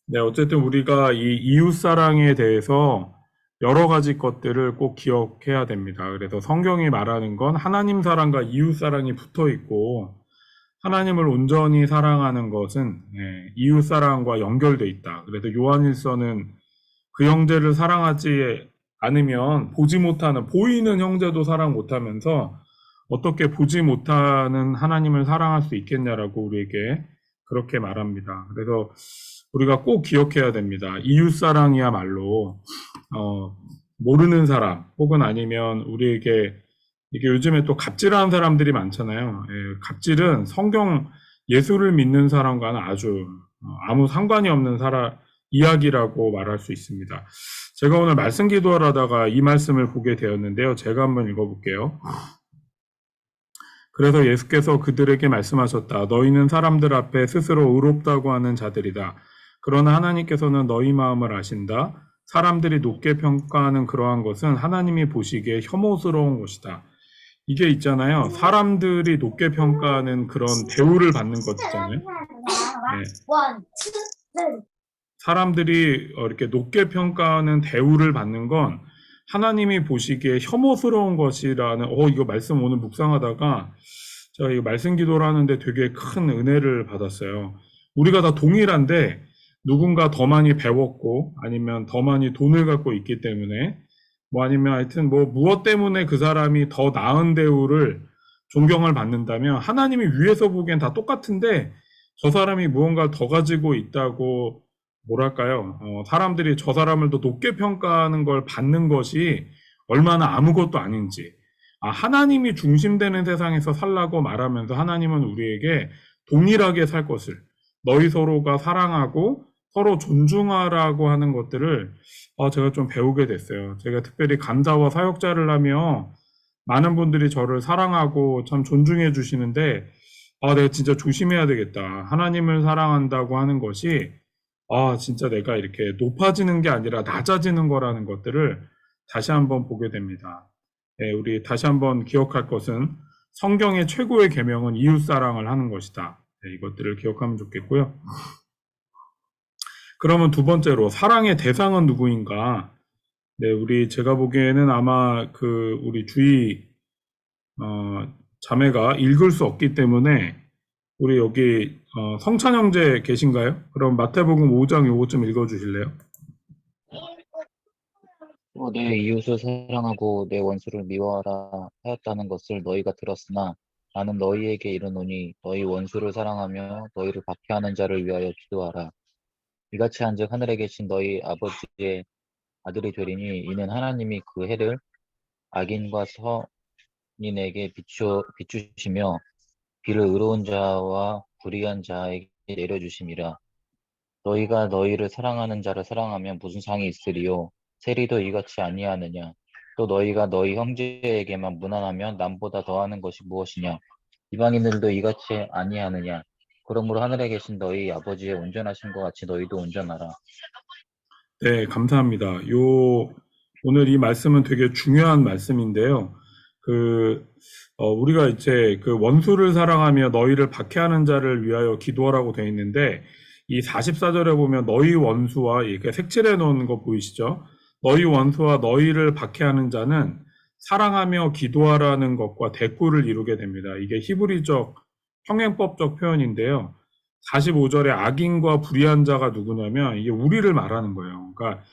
네, 어쨌든 우리가 이 이웃사랑에 대해서 여러 가지 것들을 꼭 기억해야 됩니다. 그래서 성경이 말하는 건 하나님 사랑과 이웃사랑이 붙어 있고, 하나님을 온전히 사랑하는 것은 이웃사랑과 연결돼 있다. 그래서 요한일서는 그 형제를 사랑하지 않으면 보지 못하는, 보이는 형제도 사랑 못하면서 어떻게 보지 못하는 하나님을 사랑할 수 있겠냐라고 우리에게 그렇게 말합니다. 그래서 우리가 꼭 기억해야 됩니다. 이웃사랑이야말로 모르는 사람 혹은 아니면 우리에게 이게 요즘에 또 갑질하는 사람들이 많잖아요. 예, 갑질은 성경 예수를 믿는 사람과는 아주 아무 상관이 없는 이야기라고 말할 수 있습니다. 제가 오늘 말씀 기도를 하다가 이 말씀을 보게 되었는데요. 제가 한번 읽어볼게요. 그래서 예수께서 그들에게 말씀하셨다. 너희는 사람들 앞에 스스로 의롭다고 하는 자들이다. 그러나 하나님께서는 너희 마음을 아신다. 사람들이 높게 평가하는 그러한 것은 하나님이 보시기에 혐오스러운 것이다. 이게 있잖아요. 사람들이 높게 평가하는 그런 대우를 받는 것 있잖아요. 네. 사람들이 이렇게 높게 평가하는 대우를 받는 건 하나님이 보시기에 혐오스러운 것이라는, 이거 말씀 오늘 묵상하다가 제가 이 말씀 기도를 하는데 되게 큰 은혜를 받았어요. 우리가 다 동일한데 누군가 더 많이 배웠고 아니면 더 많이 돈을 갖고 있기 때문에 뭐 아니면 하여튼 뭐 무엇 때문에 그 사람이 더 나은 대우를 존경을 받는다면 하나님이 위에서 보기엔 다 똑같은데 저 사람이 무언가를 더 가지고 있다고 뭐랄까요? 사람들이 저 사람을 더 높게 평가하는 걸 받는 것이 얼마나 아무것도 아닌지. 하나님이 중심되는 세상에서 살라고 말하면서 하나님은 우리에게 동일하게 살 것을, 너희 서로가 사랑하고 서로 존중하라고 하는 것들을 제가 좀 배우게 됐어요. 제가 특별히 감사와 사역자를 하며 많은 분들이 저를 사랑하고 참 존중해 주시는데, 내가 진짜 조심해야 되겠다. 하나님을 사랑한다고 하는 것이 진짜 내가 이렇게 높아지는 게 아니라 낮아지는 거라는 것들을 다시 한번 보게 됩니다. 네, 우리 다시 한번 기억할 것은 성경의 최고의 계명은 이웃사랑을 하는 것이다. 네, 이것들을 기억하면 좋겠고요. 그러면 두 번째로 사랑의 대상은 누구인가? 네, 제가 보기에는 아마 우리 주위 자매가 읽을 수 없기 때문에 우리 여기 성찬 형제 계신가요? 그럼 마태복음 5장 요거 좀 읽어주실래요? 내 이웃을 사랑하고 내 원수를 미워하라 하였다는 것을 너희가 들었으나 나는 너희에게 이르노니 너희 원수를 사랑하며 너희를 박해하는 자를 위하여 기도하라. 이같이 한즉 하늘에 계신 너희 아버지의 아들이 되리니 이는 하나님이 그 해를 악인과 선인에게 비추시며 비를 의로운 자와 불의한 자에게 내려주심이라. 너희가 너희를 사랑하는 자를 사랑하면 무슨 상이 있으리요? 세리도 이같이 아니하느냐? 또 너희가 너희 형제에게만 무난하면 남보다 더하는 것이 무엇이냐? 이방인들도 이같이 아니하느냐? 그러므로 하늘에 계신 너희 아버지의 온전하신 것 같이 너희도 온전하라. 네, 감사합니다. 오늘 이 말씀은 되게 중요한 말씀인데요. 우리가 이제 그 원수를 사랑하며 너희를 박해하는 자를 위하여 기도하라고 되어 있는데, 이 44절에 보면 너희 원수와 이렇게 색칠해 놓은 거 보이시죠? 너희 원수와 너희를 박해하는 자는 사랑하며 기도하라는 것과 대꾸를 이루게 됩니다. 이게 히브리적 평행법적 표현인데요. 45절에 악인과 불의한 자가 누구냐면 이게 우리를 말하는 거예요. 그러니까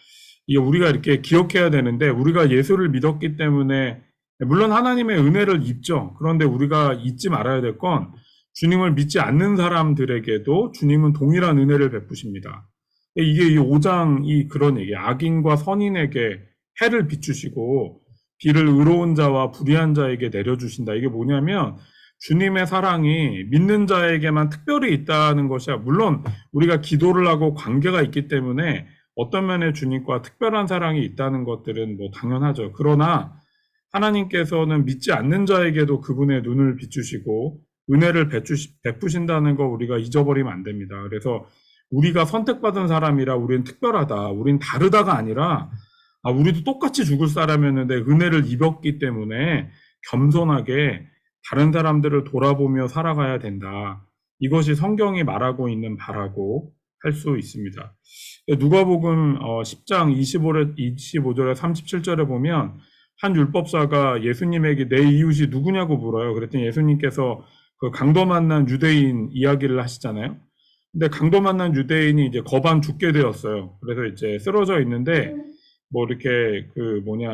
이게 우리가 이렇게 기억해야 되는데 우리가 예수를 믿었기 때문에 물론 하나님의 은혜를 입죠. 그런데 우리가 잊지 말아야 될 건 주님을 믿지 않는 사람들에게도 주님은 동일한 은혜를 베푸십니다. 이게 이 5장이 그런 얘기, 악인과 선인에게 해를 비추시고 비를 의로운 자와 불의한 자에게 내려주신다. 이게 뭐냐면 주님의 사랑이 믿는 자에게만 특별히 있다는 것이야. 물론 우리가 기도를 하고 관계가 있기 때문에 어떤 면에 주님과 특별한 사랑이 있다는 것들은 뭐 당연하죠. 그러나 하나님께서는 믿지 않는 자에게도 그분의 눈을 비추시고 은혜를 베푸신다는 거 우리가 잊어버리면 안 됩니다. 그래서 우리가 선택받은 사람이라 우리는 특별하다, 우린 다르다가 아니라 우리도 똑같이 죽을 사람이었는데 은혜를 입었기 때문에 겸손하게 다른 사람들을 돌아보며 살아가야 된다. 이것이 성경이 말하고 있는 바라고 할 수 있습니다. 누가복음 10장 25절에 37절에 보면 한 율법사가 예수님에게 내 이웃이 누구냐고 물어요. 그랬더니 예수님께서 그 강도 만난 유대인 이야기를 하시잖아요. 근데 강도 만난 유대인이 이제 거반 죽게 되었어요. 그래서 이제 쓰러져 있는데 뭐 이렇게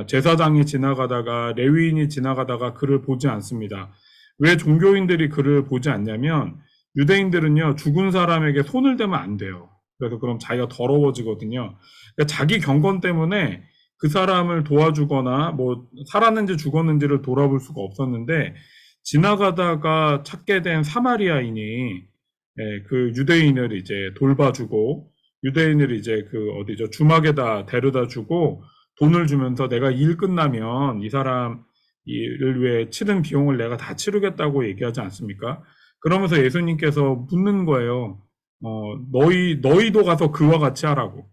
제사장이 지나가다가 레위인이 지나가다가 그를 보지 않습니다. 왜 종교인들이 그를 보지 않냐면 유대인들은요, 죽은 사람에게 손을 대면 안 돼요. 그래서 그럼 자기가 더러워지거든요. 그러니까 자기 경건 때문에 그 사람을 도와주거나 뭐 살았는지 죽었는지를 돌아볼 수가 없었는데 지나가다가 찾게 된 사마리아인이 그 유대인을 이제 돌봐주고 유대인을 이제 주막에다 데려다 주고 돈을 주면서 내가 일 끝나면 이 사람 일을 위해 치른 비용을 내가 다 치르겠다고 얘기하지 않습니까? 그러면서 예수님께서 묻는 거예요. 너희도 가서 그와 같이 하라고.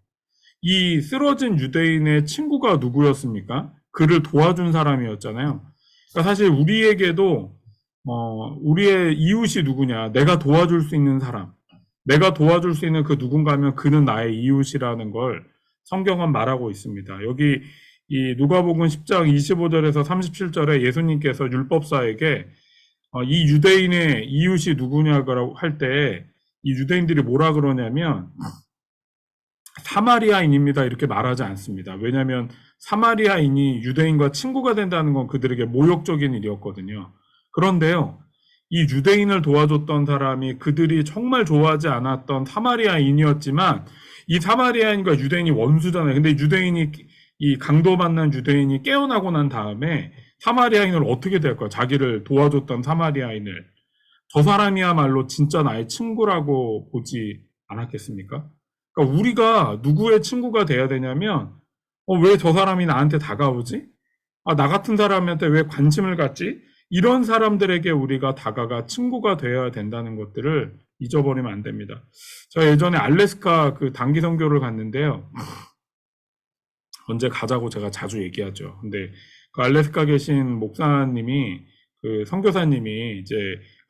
이 쓰러진 유대인의 친구가 누구였습니까? 그를 도와준 사람이었잖아요. 그러니까 사실 우리에게도 우리의 이웃이 누구냐? 내가 도와줄 수 있는 사람. 내가 도와줄 수 있는 그 누군가면 그는 나의 이웃이라는 걸 성경은 말하고 있습니다. 여기 이 누가복음 10장 25절에서 37절에 예수님께서 율법사에게 이 유대인의 이웃이 누구냐고 할 때 이 유대인들이 뭐라 그러냐면 사마리아인입니다. 이렇게 말하지 않습니다. 왜냐하면 사마리아인이 유대인과 친구가 된다는 건 그들에게 모욕적인 일이었거든요. 그런데요, 이 유대인을 도와줬던 사람이 그들이 정말 좋아하지 않았던 사마리아인이었지만 이 사마리아인과 유대인이 원수잖아요. 근데 유대인이 이 강도 만난 유대인이 깨어나고 난 다음에 사마리아인을 어떻게 될까요? 자기를 도와줬던 사마리아인을. 저 사람이야말로 진짜 나의 친구라고 보지 않았겠습니까? 그러니까 우리가 누구의 친구가 돼야 되냐면 왜 저 사람이 나한테 다가오지? 나 같은 사람한테 왜 관심을 갖지? 이런 사람들에게 우리가 다가가 친구가 되어야 된다는 것들을 잊어버리면 안 됩니다. 제가 예전에 알래스카 그 단기 선교를 갔는데요. 언제 가자고 제가 자주 얘기하죠. 근데 그 알래스카 계신 목사님이 그 선교사님이 이제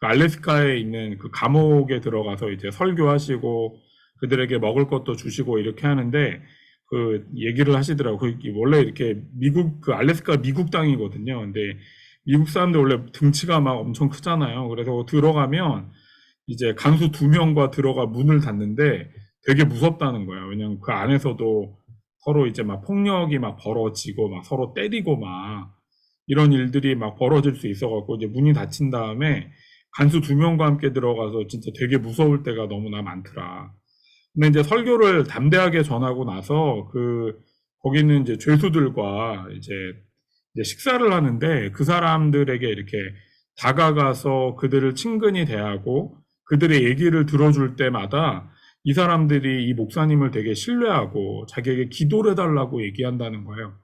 그 알래스카에 있는 그 감옥에 들어가서 이제 설교하시고 그들에게 먹을 것도 주시고 이렇게 하는데 그 얘기를 하시더라고요. 그 원래 이렇게 그 알래스카 미국 땅이거든요. 근데 미국 사람들 원래 등치가 막 엄청 크잖아요. 그래서 들어가면 이제 간수 2명과 들어가 문을 닫는데 되게 무섭다는 거예요. 왜냐면 그 안에서도 서로 이제 막 폭력이 막 벌어지고 막 서로 때리고 막 이런 일들이 막 벌어질 수 있어갖고 이제 문이 닫힌 다음에 간수 2명과 함께 들어가서 진짜 되게 무서울 때가 너무나 많더라. 근데 이제 설교를 담대하게 전하고 나서 거기는 이제 죄수들과 이제 식사를 하는데 그 사람들에게 이렇게 다가가서 그들을 친근히 대하고 그들의 얘기를 들어줄 때마다 이 사람들이 이 목사님을 되게 신뢰하고 자기에게 기도를 해달라고 얘기한다는 거예요.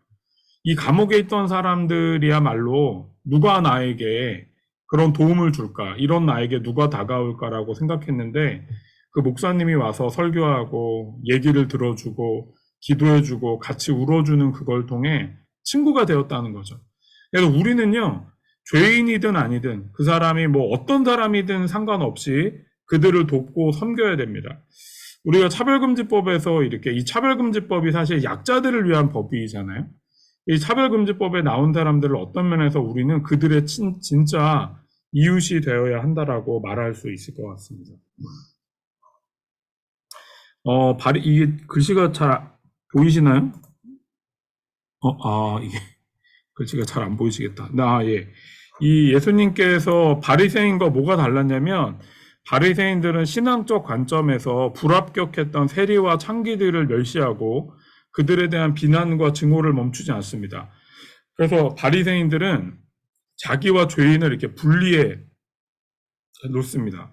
이 감옥에 있던 사람들이야말로 누가 나에게 그런 도움을 줄까? 이런 나에게 누가 다가올까라고 생각했는데 그 목사님이 와서 설교하고 얘기를 들어주고 기도해주고 같이 울어주는 그걸 통해 친구가 되었다는 거죠. 그래서 우리는요, 죄인이든 아니든 그 사람이 뭐 어떤 사람이든 상관없이 그들을 돕고 섬겨야 됩니다. 우리가 차별금지법에서 이렇게 이 차별금지법이 사실 약자들을 위한 법이잖아요. 이 차별금지법에 나온 사람들을 어떤 면에서 우리는 그들의 진짜 이웃이 되어야 한다라고 말할 수 있을 것 같습니다. 이게 글씨가 잘 보이시나요? 이게 글씨가 잘 안 보이시겠다. 예. 이 예수님께서 바리새인과 뭐가 달랐냐면 바리새인들은 신앙적 관점에서 불합격했던 세리와 창기들을 멸시하고 그들에 대한 비난과 증오를 멈추지 않습니다. 그래서 바리새인들은 자기와 죄인을 이렇게 분리해 놓습니다.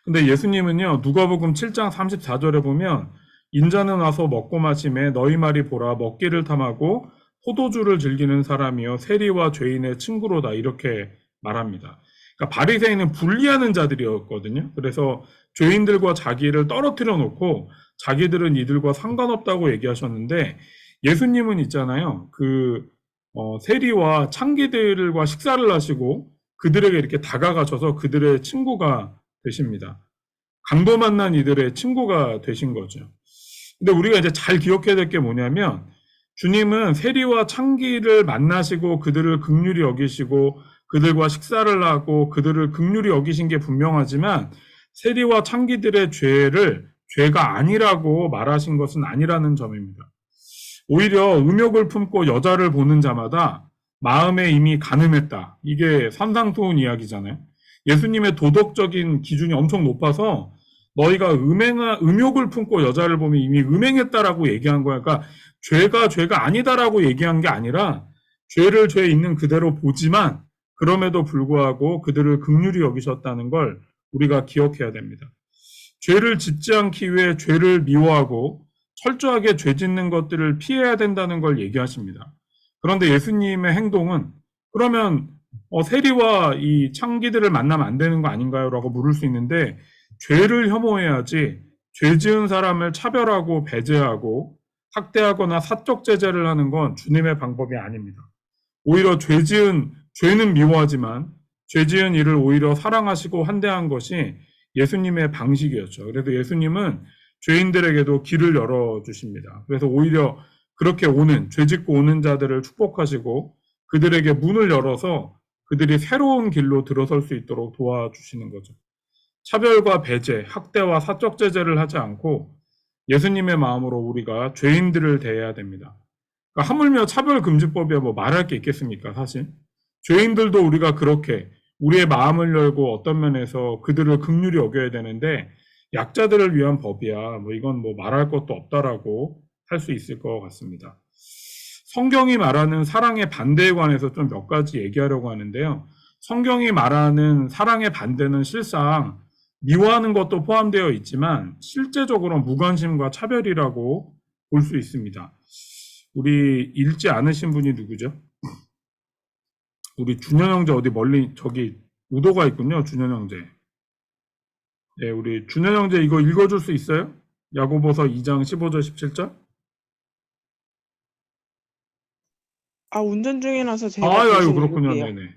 근데 예수님은요, 누가복음 7장 34절에 보면 인자는 와서 먹고 마심에 너희 말이 보라 먹기를 탐하고 포도주를 즐기는 사람이요 세리와 죄인의 친구로다 이렇게 말합니다. 그러니까 바리새인은 분리하는 자들이었거든요. 그래서 죄인들과 자기를 떨어뜨려 놓고 자기들은 이들과 상관없다고 얘기하셨는데 예수님은 있잖아요. 세리와 창기들과 식사를 하시고 그들에게 이렇게 다가가셔서 그들의 친구가 되십니다. 강도 만난 이들의 친구가 되신 거죠. 근데 우리가 이제 잘 기억해야 될 게 뭐냐면 주님은 세리와 창기를 만나시고 그들을 긍휼히 여기시고 그들과 식사를 하고 그들을 긍휼히 여기신 게 분명하지만 세리와 창기들의 죄가 아니라고 말하신 것은 아니라는 점입니다. 오히려 음욕을 품고 여자를 보는 자마다 마음에 이미 간음했다. 이게 산상수훈 이야기잖아요. 예수님의 도덕적인 기준이 엄청 높아서 너희가 음욕을 품고 여자를 보면 이미 음행했다라고 얘기한 거야. 그러니까 죄가 아니다라고 얘기한 게 아니라 죄를 죄 있는 그대로 보지만 그럼에도 불구하고 그들을 긍휼히 여기셨다는 걸 우리가 기억해야 됩니다. 죄를 짓지 않기 위해 죄를 미워하고 철저하게 죄 짓는 것들을 피해야 된다는 걸 얘기하십니다. 그런데 예수님의 행동은 그러면 세리와 이 창기들을 만나면 안 되는 거 아닌가요? 라고 물을 수 있는데 죄를 혐오해야지 죄 지은 사람을 차별하고 배제하고 학대하거나 사적 제재를 하는 건 주님의 방법이 아닙니다. 오히려 죄는 미워하지만 죄 지은 이를 오히려 사랑하시고 환대한 것이 예수님의 방식이었죠. 그래서 예수님은 죄인들에게도 길을 열어주십니다. 그래서 오히려 그렇게 죄 짓고 오는 자들을 축복하시고 그들에게 문을 열어서 그들이 새로운 길로 들어설 수 있도록 도와주시는 거죠. 차별과 배제, 학대와 사적 제재를 하지 않고 예수님의 마음으로 우리가 죄인들을 대해야 됩니다. 그러니까 하물며 차별금지법에 뭐 말할 게 있겠습니까, 사실? 죄인들도 우리가 그렇게 우리의 마음을 열고 어떤 면에서 그들을 긍휼히 여겨야 되는데 약자들을 위한 법이야. 뭐 이건 뭐 말할 것도 없다라고 할 수 있을 것 같습니다. 성경이 말하는 사랑의 반대에 관해서 좀 몇 가지 얘기하려고 하는데요. 성경이 말하는 사랑의 반대는 실상 미워하는 것도 포함되어 있지만 실제적으로 무관심과 차별이라고 볼 수 있습니다. 우리 읽지 않으신 분이 누구죠? 우리 준현 형제 어디 멀리 저기 우도가 있군요. 준현 형제. 네, 우리 준현 형제 이거 읽어줄 수 있어요? 야고보서 2장 15절 17절? 운전 중이라서 제가 아유, 대신 그렇군요. 읽을게요. 네네.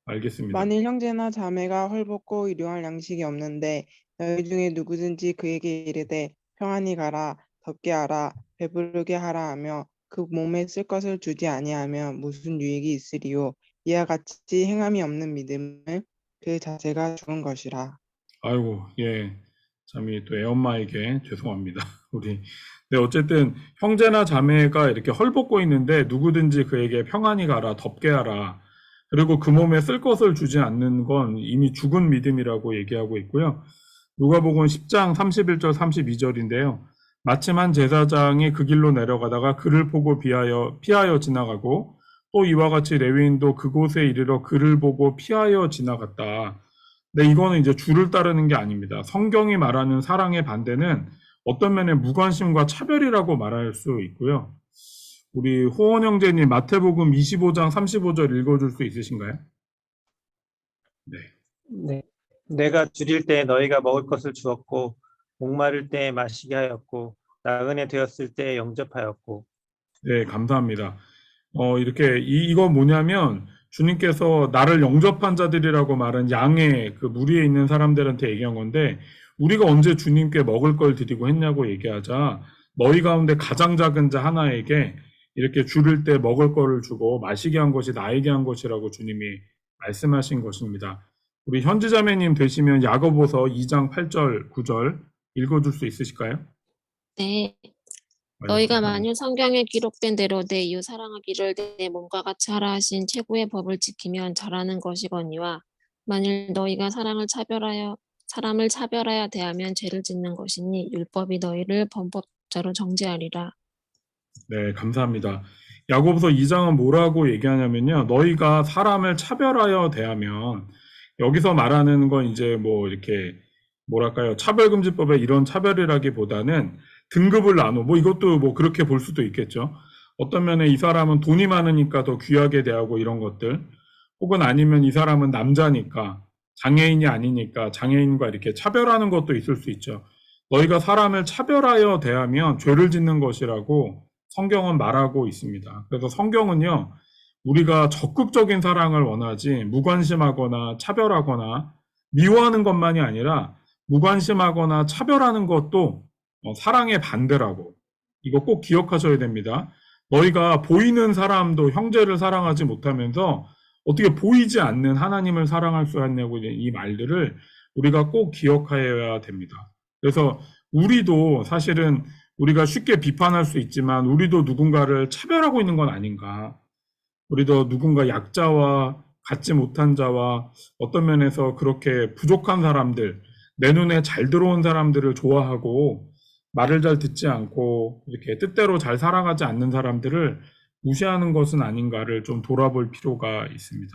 알겠습니다. 만일 형제나 자매가 헐벗고 일용할 양식이 없는데 너희 중에 누구든지 그에게 이르되 평안히 가라, 덥게 하라, 배부르게 하라 하며 그 몸에 쓸 것을 주지 아니하면 무슨 유익이 있으리요. 이와 같이 행함이 없는 믿음은 그 자체가 죽은 것이라. 아이고, 예. 참이 또 애엄마에게 죄송합니다. 네, 어쨌든 형제나 자매가 이렇게 헐벗고 있는데 누구든지 그에게 평안히 가라, 덥게 하라. 그리고 그 몸에 쓸 것을 주지 않는 건 이미 죽은 믿음이라고 얘기하고 있고요. 누가복음 10장 31절 32절인데요. 마침 한 제사장이 그 길로 내려가다가 그를 보고 피하여 지나가고 또 이와 같이 레위인도 그곳에 이르러 그를 보고 피하여 지나갔다. 네, 이거는 이제 주를 따르는 게 아닙니다. 성경이 말하는 사랑의 반대는 어떤 면에 무관심과 차별이라고 말할 수 있고요. 우리 호원 형제님 마태복음 25장 35절 읽어줄 수 있으신가요? 네. 네. 내가 줄일 때 너희가 먹을 것을 주었고 목마를 때 마시게 하였고 나그네 되었을 때 영접하였고. 네, 감사합니다. 이렇게 이거 뭐냐면 주님께서 나를 영접한 자들이라고 말한 양의 그 무리에 있는 사람들한테 얘기한 건데 우리가 언제 주님께 먹을 걸 드리고 했냐고 얘기하자 너희 가운데 가장 작은 자 하나에게 이렇게 줄일 때 먹을 거를 주고 마시게 한 것이 나에게 한 것이라고 주님이 말씀하신 것입니다. 우리 현지자매님 되시면 야고보서 2장 8절 9절 읽어줄 수 있으실까요? 네. 너희가 만일 성경에 기록된 대로 내 이웃 사랑하기를 내 몸과 같이 하라 하신 최고의 법을 지키면 잘하는 것이거니와 만일 너희가 사람을 차별하여 대하면 죄를 짓는 것이니 율법이 너희를 범법자로 정죄하리라. 네, 감사합니다. 야고보서 2장은 뭐라고 얘기하냐면요. 너희가 사람을 차별하여 대하면 여기서 말하는 건 이제 뭐 이렇게 뭐랄까요. 차별금지법의 이런 차별이라기보다는 등급을 나누 뭐 이것도 뭐 그렇게 볼 수도 있겠죠. 어떤 면에 이 사람은 돈이 많으니까 더 귀하게 대하고 이런 것들 혹은 아니면 이 사람은 남자니까 장애인이 아니니까 장애인과 이렇게 차별하는 것도 있을 수 있죠. 너희가 사람을 차별하여 대하면 죄를 짓는 것이라고 성경은 말하고 있습니다. 그래서 성경은요, 우리가 적극적인 사랑을 원하지 무관심하거나 차별하거나 미워하는 것만이 아니라 무관심하거나 차별하는 것도 사랑의 반대라고. 이거 꼭 기억하셔야 됩니다. 너희가 보이는 사람도 형제를 사랑하지 못하면서 어떻게 보이지 않는 하나님을 사랑할 수 있냐고 이 말들을 우리가 꼭 기억해야 됩니다. 그래서 우리도 사실은 우리가 쉽게 비판할 수 있지만 우리도 누군가를 차별하고 있는 건 아닌가. 우리도 누군가 약자와 갖지 못한 자와 어떤 면에서 그렇게 부족한 사람들, 내 눈에 잘 들어온 사람들을 좋아하고 말을 잘 듣지 않고 이렇게 뜻대로 잘 살아가지 않는 사람들을 무시하는 것은 아닌가를 좀 돌아볼 필요가 있습니다.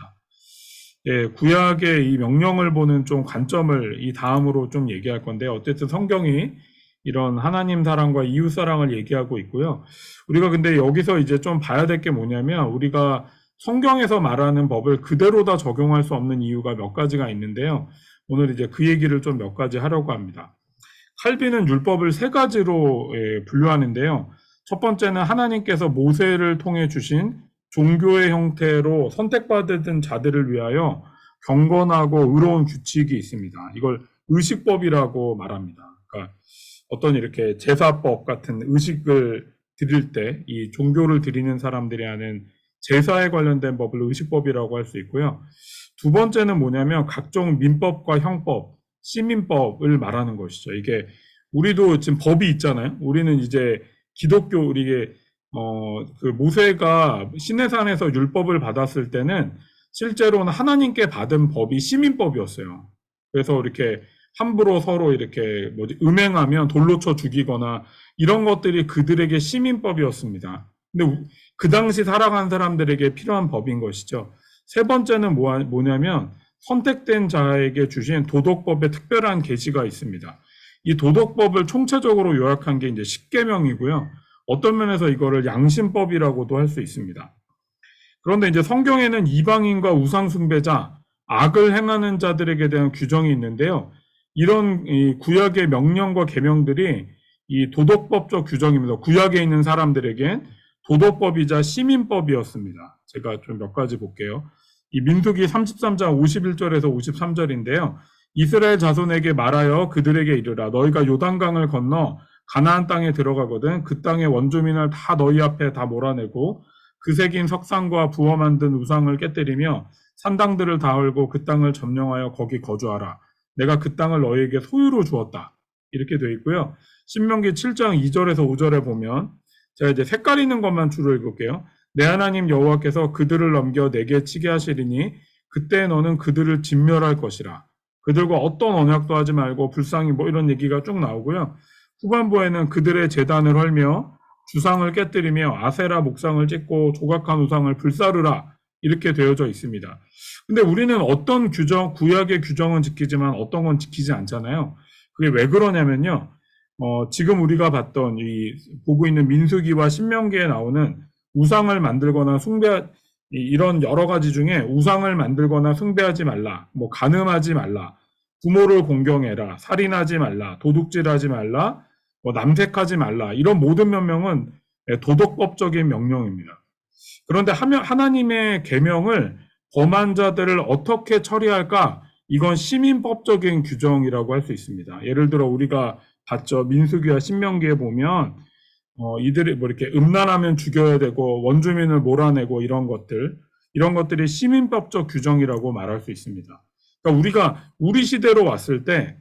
예, 구약의 이 명령을 보는 좀 관점을 이 다음으로 좀 얘기할 건데, 어쨌든 성경이 이런 하나님 사랑과 이웃 사랑을 얘기하고 있고요. 우리가 근데 여기서 이제 좀 봐야 될 게 뭐냐면, 우리가 성경에서 말하는 법을 그대로 다 적용할 수 없는 이유가 몇 가지가 있는데요. 오늘 이제 그 얘기를 좀 몇 가지 하려고 합니다. 칼빈은 율법을 세 가지로 분류하는데요. 첫 번째는 하나님께서 모세를 통해 주신 종교의 형태로 선택받은 자들을 위하여 경건하고 의로운 규칙이 있습니다. 이걸 의식법이라고 말합니다. 그러니까 어떤 이렇게 제사법 같은 의식을 드릴 때 이 종교를 드리는 사람들이 하는 제사에 관련된 법을 의식법이라고 할 수 있고요. 두 번째는 뭐냐면 각종 민법과 형법, 시민법을 말하는 것이죠. 이게 우리도 지금 법이 있잖아요. 우리는 이제 기독교, 이게 그 모세가 시내산에서 율법을 받았을 때는 실제로는 하나님께 받은 법이 시민법이었어요. 그래서 이렇게 함부로 서로 이렇게 음행하면 돌로 쳐 죽이거나 이런 것들이 그들에게 시민법이었습니다. 근데 그 당시 살아간 사람들에게 필요한 법인 것이죠. 세 번째는 뭐냐면 선택된 자에게 주신 도덕법의 특별한 계시가 있습니다. 이 도덕법을 총체적으로 요약한 게 이제 십계명이고요. 어떤 면에서 이거를 양심법이라고도 할 수 있습니다. 그런데 이제 성경에는 이방인과 우상 숭배자, 악을 행하는 자들에게 대한 규정이 있는데요. 이런 이 구약의 명령과 계명들이 이 도덕법적 규정입니다. 구약에 있는 사람들에겐 도덕법이자 시민법이었습니다. 제가 좀 몇 가지 볼게요. 이 민수기 33장 51절에서 53절인데요. 이스라엘 자손에게 말하여 그들에게 이르라. 너희가 요단강을 건너 가나안 땅에 들어가거든 그 땅의 원주민을 다 너희 앞에 다 몰아내고 그 새긴 석상과 부어 만든 우상을 깨뜨리며 산당들을 다 헐고 그 땅을 점령하여 거기 거주하라. 내가 그 땅을 너희에게 소유로 주었다. 이렇게 되어 있고요. 신명기 7장 2절에서 5절에 보면 제가 이제 색깔 있는 것만 주로 읽을게요. 내 하나님 여호와께서 그들을 넘겨 내게 치게 하시리니 그때 너는 그들을 진멸할 것이라. 그들과 어떤 언약도 하지 말고 불쌍히 뭐 이런 얘기가 쭉 나오고요. 후반부에는 그들의 제단을 헐며 주상을 깨뜨리며 아세라 목상을 찍고 조각한 우상을 불사르라. 이렇게 되어져 있습니다. 근데 우리는 어떤 규정, 구약의 규정은 지키지만 어떤 건 지키지 않잖아요. 그게 왜 그러냐면요. 지금 우리가 봤던 보고 있는 민수기와 신명기에 나오는 우상을 만들거나 이런 여러 가지 중에 우상을 만들거나 숭배하지 말라, 뭐 간음하지 말라, 부모를 공경해라, 살인하지 말라, 도둑질하지 말라, 뭐 남색하지 말라, 이런 모든 명령은 도덕법적인 명령입니다. 그런데 하나님의 계명을 범한 자들을 어떻게 처리할까? 이건 시민법적인 규정이라고 할 수 있습니다. 예를 들어 우리가 봤죠. 민수기와 신명기에 보면 이들이 뭐 이렇게 음란하면 죽여야 되고 원주민을 몰아내고 이런 것들이 시민법적 규정이라고 말할 수 있습니다. 그러니까 우리가 우리 시대로 왔을 때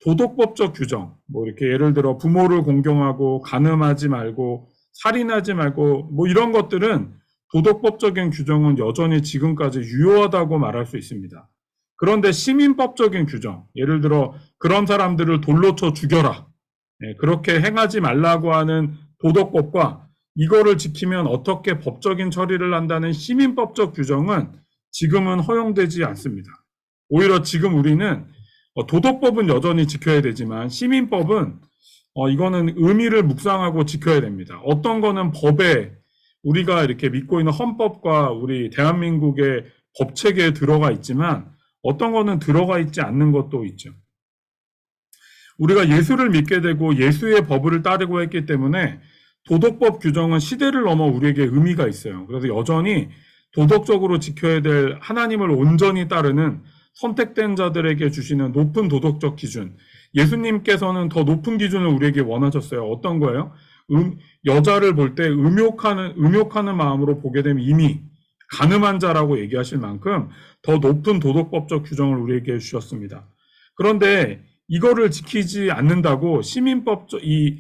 도덕법적 규정, 뭐 이렇게 예를 들어 부모를 공경하고 간음하지 말고 살인하지 말고 뭐 이런 것들은 도덕법적인 규정은 여전히 지금까지 유효하다고 말할 수 있습니다. 그런데 시민법적인 규정, 예를 들어 그런 사람들을 돌로 쳐 죽여라. 그렇게 행하지 말라고 하는 도덕법과 이거를 지키면 어떻게 법적인 처리를 한다는 시민법적 규정은 지금은 허용되지 않습니다. 오히려 지금 우리는 도덕법은 여전히 지켜야 되지만 시민법은 이거는 의미를 묵상하고 지켜야 됩니다. 어떤 거는 법에 우리가 이렇게 믿고 있는 헌법과 우리 대한민국의 법체계에 들어가 있지만 어떤 거는 들어가 있지 않는 것도 있죠. 우리가 예수를 믿게 되고 예수의 법을 따르고 했기 때문에 도덕법 규정은 시대를 넘어 우리에게 의미가 있어요. 그래서 여전히 도덕적으로 지켜야 될 하나님을 온전히 따르는 선택된 자들에게 주시는 높은 도덕적 기준, 예수님께서는 더 높은 기준을 우리에게 원하셨어요. 어떤 거예요? 여자를 볼 때 음욕하는 마음으로 보게 되면 이미 간음한 자라고 얘기하실 만큼 더 높은 도덕법적 규정을 우리에게 주셨습니다. 그런데 이거를 지키지 않는다고 이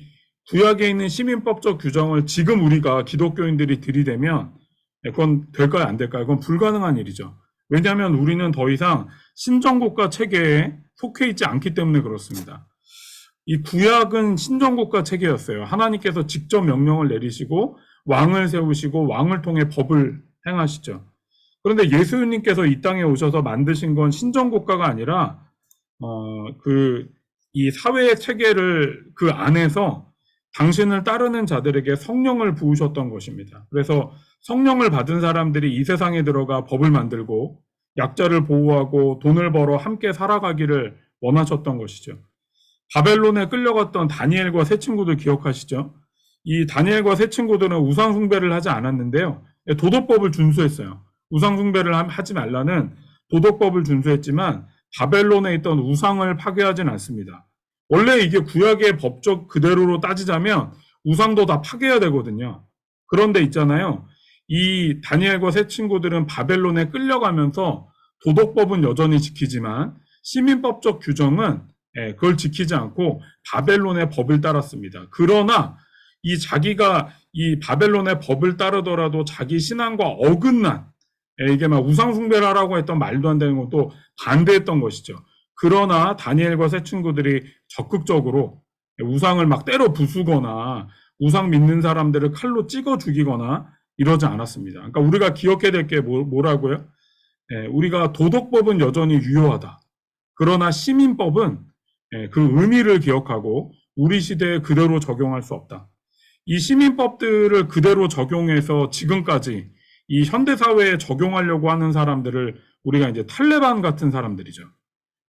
구약에 있는 시민법적 규정을 지금 우리가 기독교인들이 들이대면 그건 될까요? 안 될까요? 그건 불가능한 일이죠. 왜냐하면 우리는 더 이상 신정국가 체계에 속해 있지 않기 때문에 그렇습니다. 이 구약은 신정국가 체계였어요. 하나님께서 직접 명령을 내리시고 왕을 세우시고 왕을 통해 법을 행하시죠. 그런데 예수님께서 이 땅에 오셔서 만드신 건 신정국가가 아니라 이 사회의 체계를 그 안에서 당신을 따르는 자들에게 성령을 부으셨던 것입니다. 그래서 성령을 받은 사람들이 이 세상에 들어가 법을 만들고 약자를 보호하고 돈을 벌어 함께 살아가기를 원하셨던 것이죠. 바벨론에 끌려갔던 다니엘과 세 친구들 기억하시죠? 이 다니엘과 세 친구들은 우상 숭배를 하지 않았는데요. 도덕법을 준수했어요. 우상 숭배를 하지 말라는 도덕법을 준수했지만 바벨론에 있던 우상을 파괴하진 않습니다. 원래 이게 구약의 법적 그대로로 따지자면 우상도 다 파괴해야 되거든요. 그런데 있잖아요. 이 다니엘과 세 친구들은 바벨론에 끌려가면서 도덕법은 여전히 지키지만 시민법적 규정은 그걸 지키지 않고 바벨론의 법을 따랐습니다. 그러나 자기가 이 바벨론의 법을 따르더라도 자기 신앙과 어긋난 이게 막 우상 숭배를 하라고 했던 말도 안 되는 것도 반대했던 것이죠. 그러나 다니엘과 새 친구들이 적극적으로 우상을 막 때려 부수거나 우상 믿는 사람들을 칼로 찍어 죽이거나 이러지 않았습니다. 그러니까 우리가 기억해야 될 게 뭐라고요? 우리가 도덕법은 여전히 유효하다. 그러나 시민법은 그 의미를 기억하고 우리 시대에 그대로 적용할 수 없다. 이 시민법들을 그대로 적용해서 지금까지 이 현대사회에 적용하려고 하는 사람들을 우리가 이제 탈레반 같은 사람들이죠.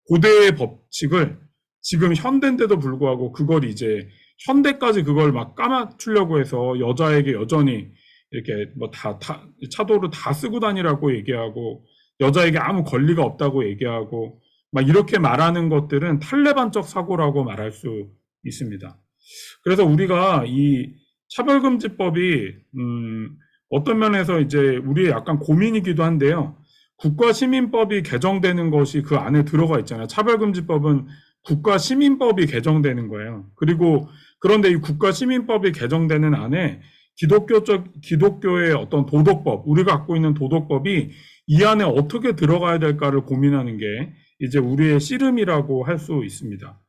고대의 법칙을 지금 현대인데도 불구하고 그걸 이제 현대까지 그걸 막 까맞추려고 해서 여자에게 여전히 이렇게 뭐 차도를 다 쓰고 다니라고 얘기하고 여자에게 아무 권리가 없다고 얘기하고 막 이렇게 말하는 것들은 탈레반적 사고라고 말할 수 있습니다. 그래서 우리가 이 차별금지법이 어떤 면에서 이제 우리의 약간 고민이기도 한데요. 국가시민법이 개정되는 것이 그 안에 들어가 있잖아요. 차별금지법은 국가시민법이 개정되는 거예요. 그런데 이 국가시민법이 개정되는 안에 기독교의 어떤 도덕법, 우리가 갖고 있는 도덕법이 이 안에 어떻게 들어가야 될까를 고민하는 게 이제 우리의 씨름이라고 할 수 있습니다.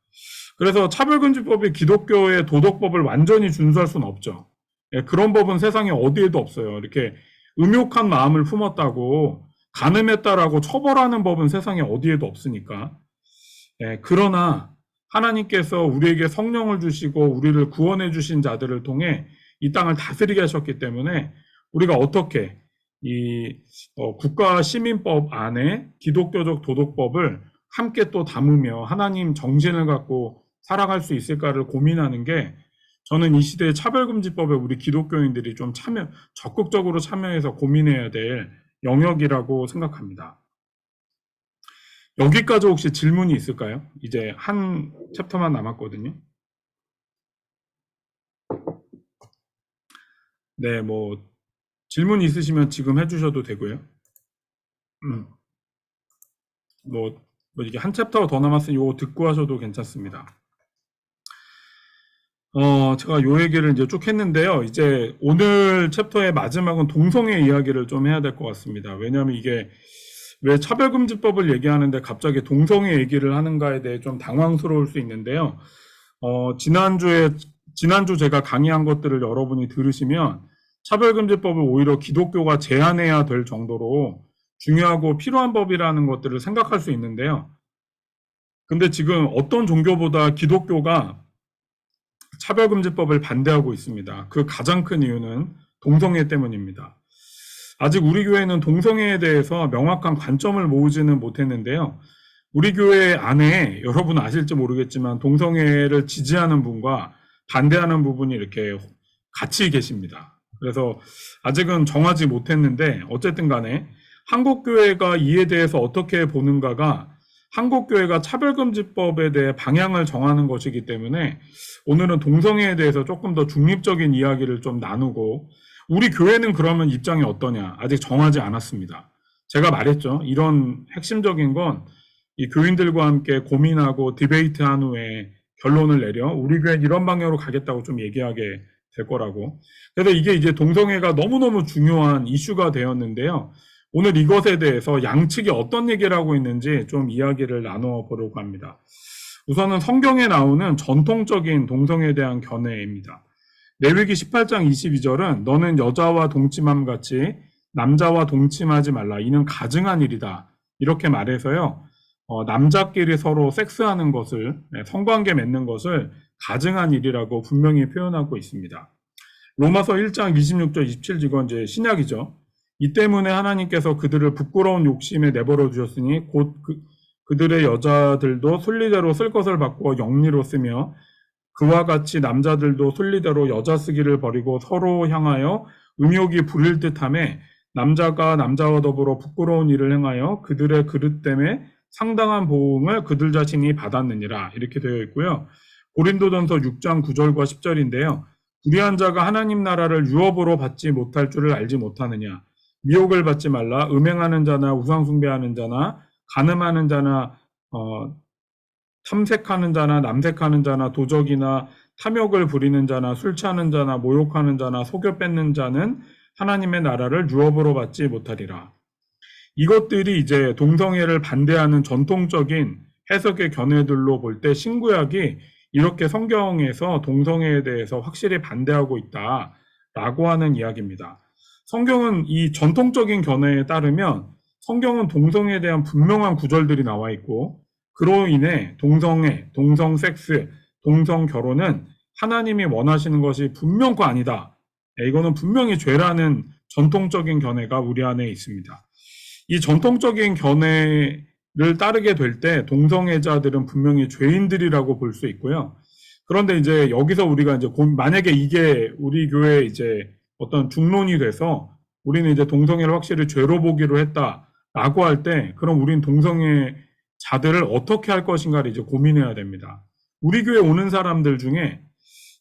그래서 차별금지법이 기독교의 도덕법을 완전히 준수할 수는 없죠. 그런 법은 세상에 어디에도 없어요. 이렇게 음욕한 마음을 품었다고 간음했다라고 처벌하는 법은 세상에 어디에도 없으니까. 그러나 하나님께서 우리에게 성령을 주시고 우리를 구원해 주신 자들을 통해 이 땅을 다스리게 하셨기 때문에 우리가 어떻게 이 국가 시민법 안에 기독교적 도덕법을 함께 또 담으며 하나님 정신을 갖고 살아갈 수 있을까를 고민하는 게 저는 이 시대의 차별금지법에 우리 기독교인들이 좀 적극적으로 참여해서 고민해야 될 영역이라고 생각합니다. 여기까지 혹시 질문이 있을까요? 이제 한 챕터만 남았거든요. 네, 뭐 질문 있으시면 지금 해주셔도 되고요. 뭐 이게 한 챕터가 더 남았으니 이거 듣고 하셔도 괜찮습니다. 제가 요 얘기를 이제 쭉 했는데요. 이제 오늘 챕터의 마지막은 동성애 이야기를 좀 해야 될 것 같습니다. 왜냐하면 이게 왜 차별금지법을 얘기하는데 갑자기 동성애 얘기를 하는가에 대해 좀 당황스러울 수 있는데요. 지난주 제가 강의한 것들을 여러분이 들으시면 차별금지법을 오히려 기독교가 제한해야 될 정도로 중요하고 필요한 법이라는 것들을 생각할 수 있는데요. 근데 지금 어떤 종교보다 기독교가 차별금지법을 반대하고 있습니다. 그 가장 큰 이유는 동성애 때문입니다. 아직 우리 교회는 동성애에 대해서 명확한 관점을 모으지는 못했는데요. 우리 교회 안에 여러분 아실지 모르겠지만 동성애를 지지하는 분과 반대하는 부분이 이렇게 같이 계십니다. 그래서 아직은 정하지 못했는데 어쨌든 간에 한국교회가 이에 대해서 어떻게 보는가가 한국교회가 차별금지법에 대해 방향을 정하는 것이기 때문에 오늘은 동성애에 대해서 조금 더 중립적인 이야기를 좀 나누고, 우리 교회는 그러면 입장이 어떠냐? 아직 정하지 않았습니다. 제가 말했죠. 이런 핵심적인 건 이 교인들과 함께 고민하고 디베이트한 후에 결론을 내려 우리 교회는 이런 방향으로 가겠다고 좀 얘기하게 될 거라고. 그래서 이게 이제 동성애가 너무너무 중요한 이슈가 되었는데요. 오늘 이것에 대해서 양측이 어떤 얘기를 하고 있는지 좀 이야기를 나누어 보려고 합니다. 우선은 성경에 나오는 전통적인 동성애에 대한 견해입니다. 레위기 18장 22절은 너는 여자와 동침함 같이 남자와 동침하지 말라. 이는 가증한 일이다. 이렇게 말해서요. 남자끼리 서로 섹스하는 것을, 성관계 맺는 것을 가증한 일이라고 분명히 표현하고 있습니다. 로마서 1장 26절 27절 이건 이제 신약이죠. 이 때문에 하나님께서 그들을 부끄러운 욕심에 내버려 두셨으니 곧 그들의 여자들도 순리대로 쓸 것을 바꾸어 영리로 쓰며 그와 같이 남자들도 순리대로 여자 쓰기를 버리고 서로 향하여 음욕이 부릴 듯하며 남자가 남자와 더불어 부끄러운 일을 행하여 그들의 그릇 때문에 상당한 보응을 그들 자신이 받았느니라. 이렇게 되어 있고요. 고린도전서 6장 9절과 10절인데요. 불의한 자가 하나님 나라를 유업으로 받지 못할 줄을 알지 못하느냐. 미혹을 받지 말라. 음행하는 자나 우상 숭배하는 자나 간음하는 자나 탐색하는 자나 남색하는 자나 도적이나 탐욕을 부리는 자나 술 취하는 자나 모욕하는 자나 속여 뺏는 자는 하나님의 나라를 유업으로 받지 못하리라. 이것들이 이제 동성애를 반대하는 전통적인 해석의 견해들로 볼 때 신구약이 이렇게 성경에서 동성애에 대해서 확실히 반대하고 있다라고 하는 이야기입니다. 성경은 이 전통적인 견해에 따르면 성경은 동성애에 대한 분명한 구절들이 나와 있고 그로 인해 동성애, 동성섹스, 동성결혼은 하나님이 원하시는 것이 분명코 아니다. 이거는 분명히 죄라는 전통적인 견해가 우리 안에 있습니다. 이 전통적인 견해를 따르게 될 때 동성애자들은 분명히 죄인들이라고 볼 수 있고요. 그런데 이제 여기서 우리가 이제 만약에 이게 우리 교회에 이제 어떤 중론이 돼서 우리는 이제 동성애를 확실히 죄로 보기로 했다라고 할 때 그럼 우린 동성애자들을 어떻게 할 것인가를 이제 고민해야 됩니다. 우리 교회 오는 사람들 중에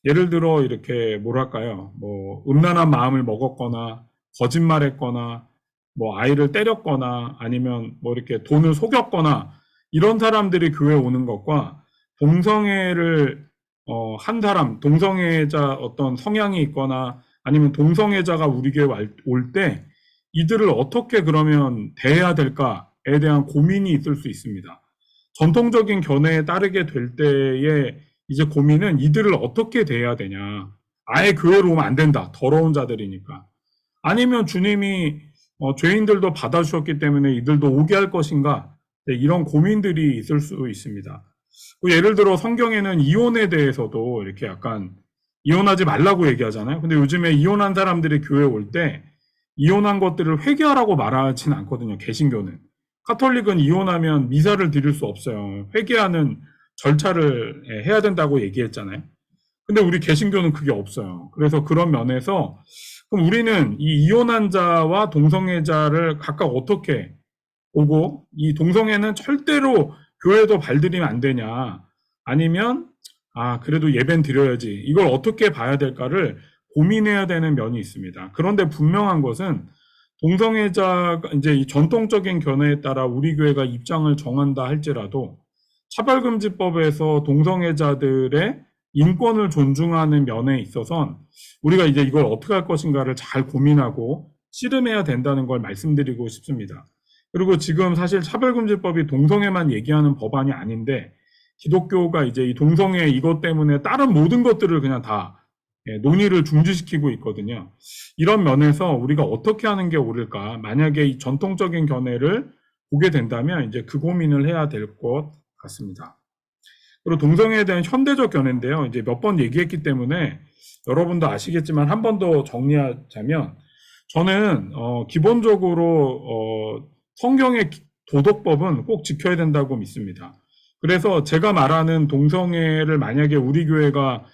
예를 들어 이렇게 뭐랄까요, 뭐 음란한 마음을 먹었거나 거짓말했거나 뭐 아이를 때렸거나 아니면 뭐 이렇게 돈을 속였거나 이런 사람들이 교회에 오는 것과 동성애를 한 사람, 동성애자 어떤 성향이 있거나 아니면 동성애자가 우리 교회에 올 때 이들을 어떻게 그러면 대해야 될까에 대한 고민이 있을 수 있습니다. 전통적인 견해에 따르게 될 때의 이제 고민은 이들을 어떻게 대해야 되냐. 아예 교회로 오면 안 된다. 더러운 자들이니까. 아니면 주님이 죄인들도 받아주셨기 때문에 이들도 오게 할 것인가? 네, 이런 고민들이 있을 수 있습니다. 예를 들어 성경에는 이혼에 대해서도 이렇게 약간 이혼하지 말라고 얘기하잖아요. 근데 요즘에 이혼한 사람들이 교회에 올 때 이혼한 것들을 회개하라고 말하진 않거든요. 개신교는. 카톨릭은 이혼하면 미사를 드릴 수 없어요. 회개하는 절차를 해야 된다고 얘기했잖아요. 근데 우리 개신교는 그게 없어요. 그래서 그런 면에서 그럼 우리는 이 이혼한 자와 동성애자를 각각 어떻게 보고 이 동성애는 절대로 교회도 발들이면 안 되냐 아니면 그래도 예배는 드려야지 이걸 어떻게 봐야 될까를 고민해야 되는 면이 있습니다. 그런데 분명한 것은 동성애자가 이제 이 전통적인 견해에 따라 우리 교회가 입장을 정한다 할지라도 차별금지법에서 동성애자들의 인권을 존중하는 면에 있어선 우리가 이제 이걸 어떻게 할 것인가를 잘 고민하고 씨름해야 된다는 걸 말씀드리고 싶습니다. 그리고 지금 사실 차별금지법이 동성애만 얘기하는 법안이 아닌데 기독교가 이제 이 동성애 이것 때문에 다른 모든 것들을 그냥 다 논의를 중지시키고 있거든요. 이런 면에서 우리가 어떻게 하는 게 옳을까? 만약에 이 전통적인 견해를 보게 된다면 이제 그 고민을 해야 될 것 같습니다. 그리고 동성애에 대한 현대적 견해인데요. 이제 몇 번 얘기했기 때문에 여러분도 아시겠지만 한 번 더 정리하자면 저는 기본적으로 성경의 도덕법은 꼭 지켜야 된다고 믿습니다. 그래서 제가 말하는 동성애를 만약에 우리 교회가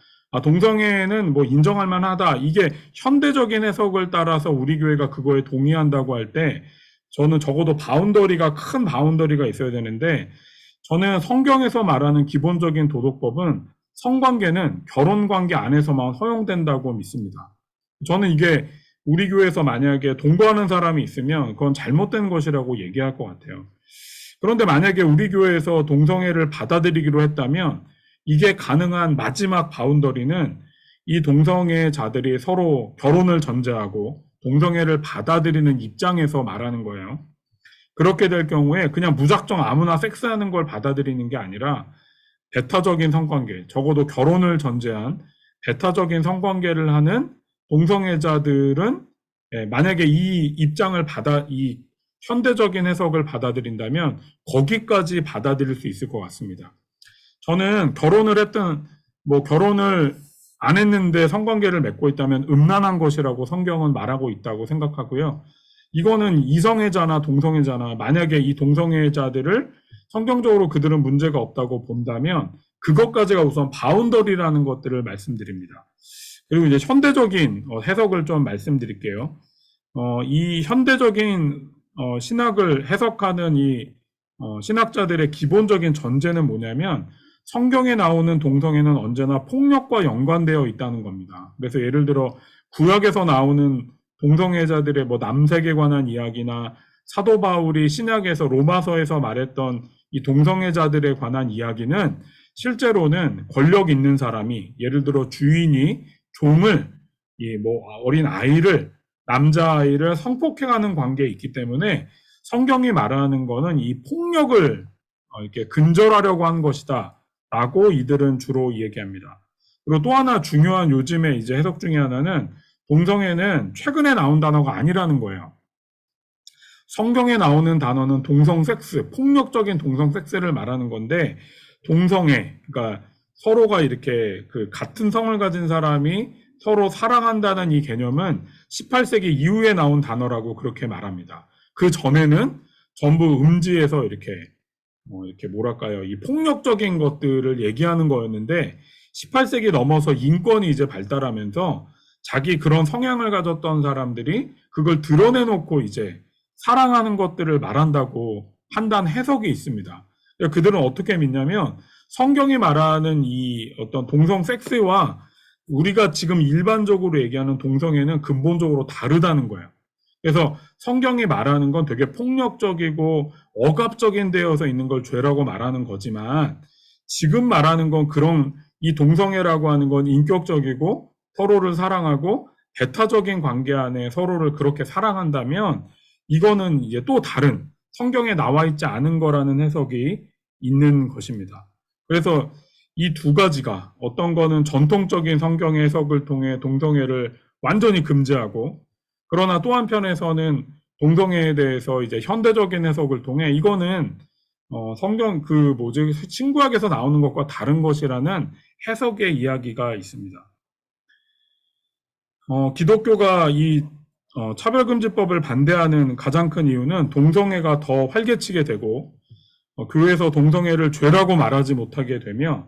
동성애는 뭐 인정할 만하다. 이게 현대적인 해석을 따라서 우리 교회가 그거에 동의한다고 할 때 저는 적어도 큰 바운더리가 있어야 되는데 저는 성경에서 말하는 기본적인 도덕법은 성관계는 결혼관계 안에서만 허용된다고 믿습니다. 저는 이게 우리 교회에서 만약에 동거하는 사람이 있으면 그건 잘못된 것이라고 얘기할 것 같아요. 그런데 만약에 우리 교회에서 동성애를 받아들이기로 했다면 이게 가능한 마지막 바운더리는 이 동성애자들이 서로 결혼을 전제하고 동성애를 받아들이는 입장에서 말하는 거예요. 그렇게 될 경우에 그냥 무작정 아무나 섹스하는 걸 받아들이는 게 아니라 배타적인 성관계, 적어도 결혼을 전제한 배타적인 성관계를 하는 동성애자들은 만약에 이 입장을 이 현대적인 해석을 받아들인다면 거기까지 받아들일 수 있을 것 같습니다. 저는 결혼을 했든 결혼을 안 했는데 성관계를 맺고 있다면 음란한 것이라고 성경은 말하고 있다고 생각하고요. 이거는 이성애자나 동성애자나 만약에 이 동성애자들을 성경적으로 그들은 문제가 없다고 본다면 그것까지가 우선 바운더리라는 것들을 말씀드립니다. 그리고 이제 현대적인 해석을 좀 말씀드릴게요. 이 현대적인 신학을 해석하는 이 신학자들의 기본적인 전제는 뭐냐면 성경에 나오는 동성애는 언제나 폭력과 연관되어 있다는 겁니다. 그래서 예를 들어 구약에서 나오는 동성애자들의 남색에 관한 이야기나 사도 바울이 신약에서 로마서에서 말했던 이 동성애자들에 관한 이야기는 실제로는 권력 있는 사람이 예를 들어 주인이 종을 어린 아이를 남자아이를 성폭행하는 관계에 있기 때문에 성경이 말하는 거는 이 폭력을 이렇게 근절하려고 한 것이다 라고 이들은 주로 얘기합니다. 그리고 또 하나 중요한 요즘에 이제 해석 중에 하나는 동성애는 최근에 나온 단어가 아니라는 거예요. 성경에 나오는 단어는 동성 섹스, 폭력적인 동성 섹스를 말하는 건데 동성애, 그러니까 서로가 이렇게 같은 성을 가진 사람이 서로 사랑한다는 이 개념은 18세기 이후에 나온 단어라고 그렇게 말합니다. 그 전에는 전부 음지에서 이렇게 뭐랄까요, 이 폭력적인 것들을 얘기하는 거였는데 18세기 넘어서 인권이 이제 발달하면서 자기 그런 성향을 가졌던 사람들이 그걸 드러내놓고 이제 사랑하는 것들을 말한다고 판단 해석이 있습니다. 그들은 어떻게 믿냐면 성경이 말하는 이 어떤 동성 섹스와 우리가 지금 일반적으로 얘기하는 동성애는 근본적으로 다르다는 거예요. 그래서 성경이 말하는 건 되게 폭력적이고 억압적인 되어서 있는 걸 죄라고 말하는 거지만 지금 말하는 건 이 동성애라고 하는 건 인격적이고 서로를 사랑하고 배타적인 관계 안에 서로를 그렇게 사랑한다면 이거는 이제 또 다른 성경에 나와 있지 않은 거라는 해석이 있는 것입니다. 그래서 이 두 가지가 어떤 거는 전통적인 성경의 해석을 통해 동성애를 완전히 금지하고 그러나 또 한편에서는 동성애에 대해서 이제 현대적인 해석을 통해 이거는 성경 신구약에서 나오는 것과 다른 것이라는 해석의 이야기가 있습니다. 기독교가 이 차별금지법을 반대하는 가장 큰 이유는 동성애가 더 활개치게 되고 교회에서 동성애를 죄라고 말하지 못하게 되며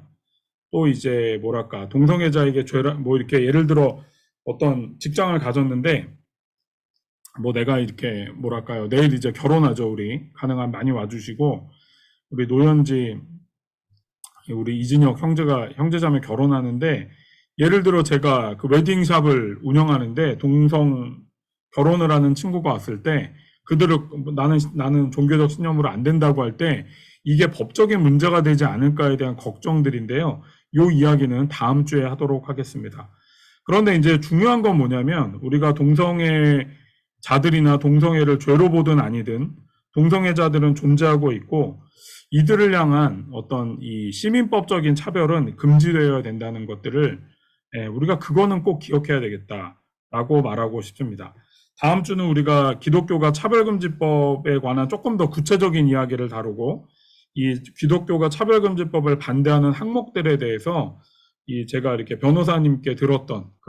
또 이제 동성애자에게 죄라 이렇게 예를 들어 어떤 직장을 가졌는데 내가 이렇게 내일 이제 결혼하죠. 우리 가능한 많이 와주시고 우리 노현지 우리 이진혁 형제자매 결혼하는데 예를 들어 제가 그 웨딩샵을 운영하는데 동성 결혼을 하는 친구가 왔을 때 그들을 나는 종교적 신념으로 안 된다고 할 때 이게 법적인 문제가 되지 않을까에 대한 걱정들인데요. 이 이야기는 다음 주에 하도록 하겠습니다. 그런데 이제 중요한 건 뭐냐면 우리가 동성애자들이나 동성애를 죄로 보든 아니든 동성애자들은 존재하고 있고 이들을 향한 어떤 이 시민법적인 차별은 금지되어야 된다는 것들을 우리가 그거는 꼭 기억해야 되겠다라고 말하고 싶습니다. 다음 주는 우리가 기독교가 차별금지법에 관한 조금 더 구체적인 이야기를 다루고 이 기독교가 차별금지법을 반대하는 항목들에 대해서 제가 이렇게 변호사님께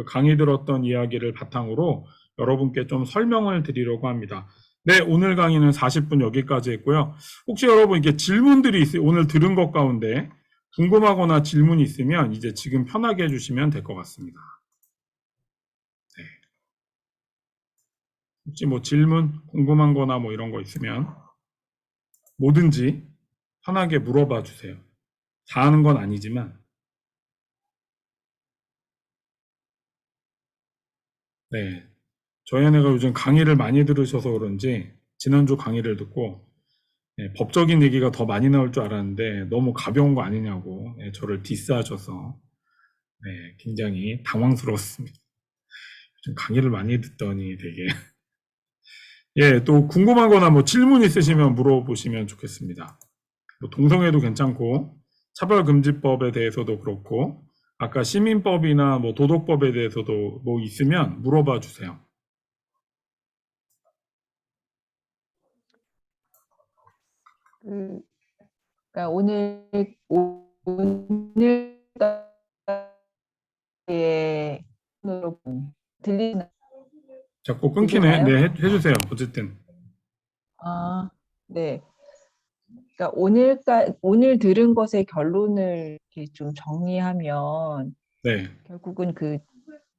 강의 들었던 이야기를 바탕으로 여러분께 좀 설명을 드리려고 합니다. 네, 오늘 강의는 40분 여기까지 했고요. 혹시 여러분 이게 질문들이 오늘 들은 것 가운데 궁금하거나 질문이 있으면 이제 지금 편하게 해주시면 될 것 같습니다. 네. 혹시 질문 궁금한 거나 이런 거 있으면 뭐든지 편하게 물어봐 주세요. 다 하는 건 아니지만. 네. 저희 아내가 요즘 강의를 많이 들으셔서 그런지 지난주 강의를 듣고 법적인 얘기가 더 많이 나올 줄 알았는데 너무 가벼운 거 아니냐고 저를 디스하셔서 굉장히 당황스러웠습니다. 좀 강의를 많이 듣더니 되게 또 궁금한 거나 뭐 질문 있으시면 물어보시면 좋겠습니다. 뭐 동성애도 괜찮고 차별금지법에 대해서도 그렇고 아까 시민법이나 뭐 도덕법에 대해서도 뭐 있으면 물어봐 주세요. 그러니까 오늘의 들리는 자꾸 끊기네. 들리나요? 네, 해주세요. 어쨌든. 네. 그러니까 오늘 들은 것의 결론을 이렇게 좀 정리하면 네, 결국은 그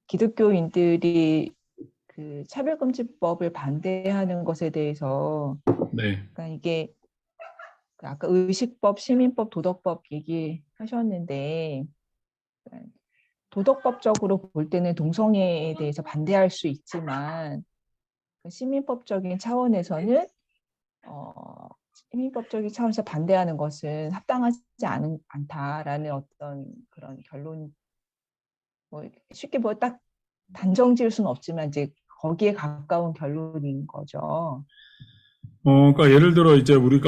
기독교인들이 그 차별금지법을 반대하는 것에 대해서 네, 그러니까 이게 그 아까 의식법, 시민법, 도덕법 얘기하셨는데 도덕법적으로 볼 때는 동성애에 대해서 반대할 수 있지만 그 시민법적인 차원에서는 시민법적인 차원에서 반대하는 것은 합당하지 않다라는 어떤 그런 결론, 뭐 쉽게 뭐 딱 단정 지을 수는 없지만 이제 거기에 가까운 결론인 거죠. 그러니까 예를 들어 이제 우리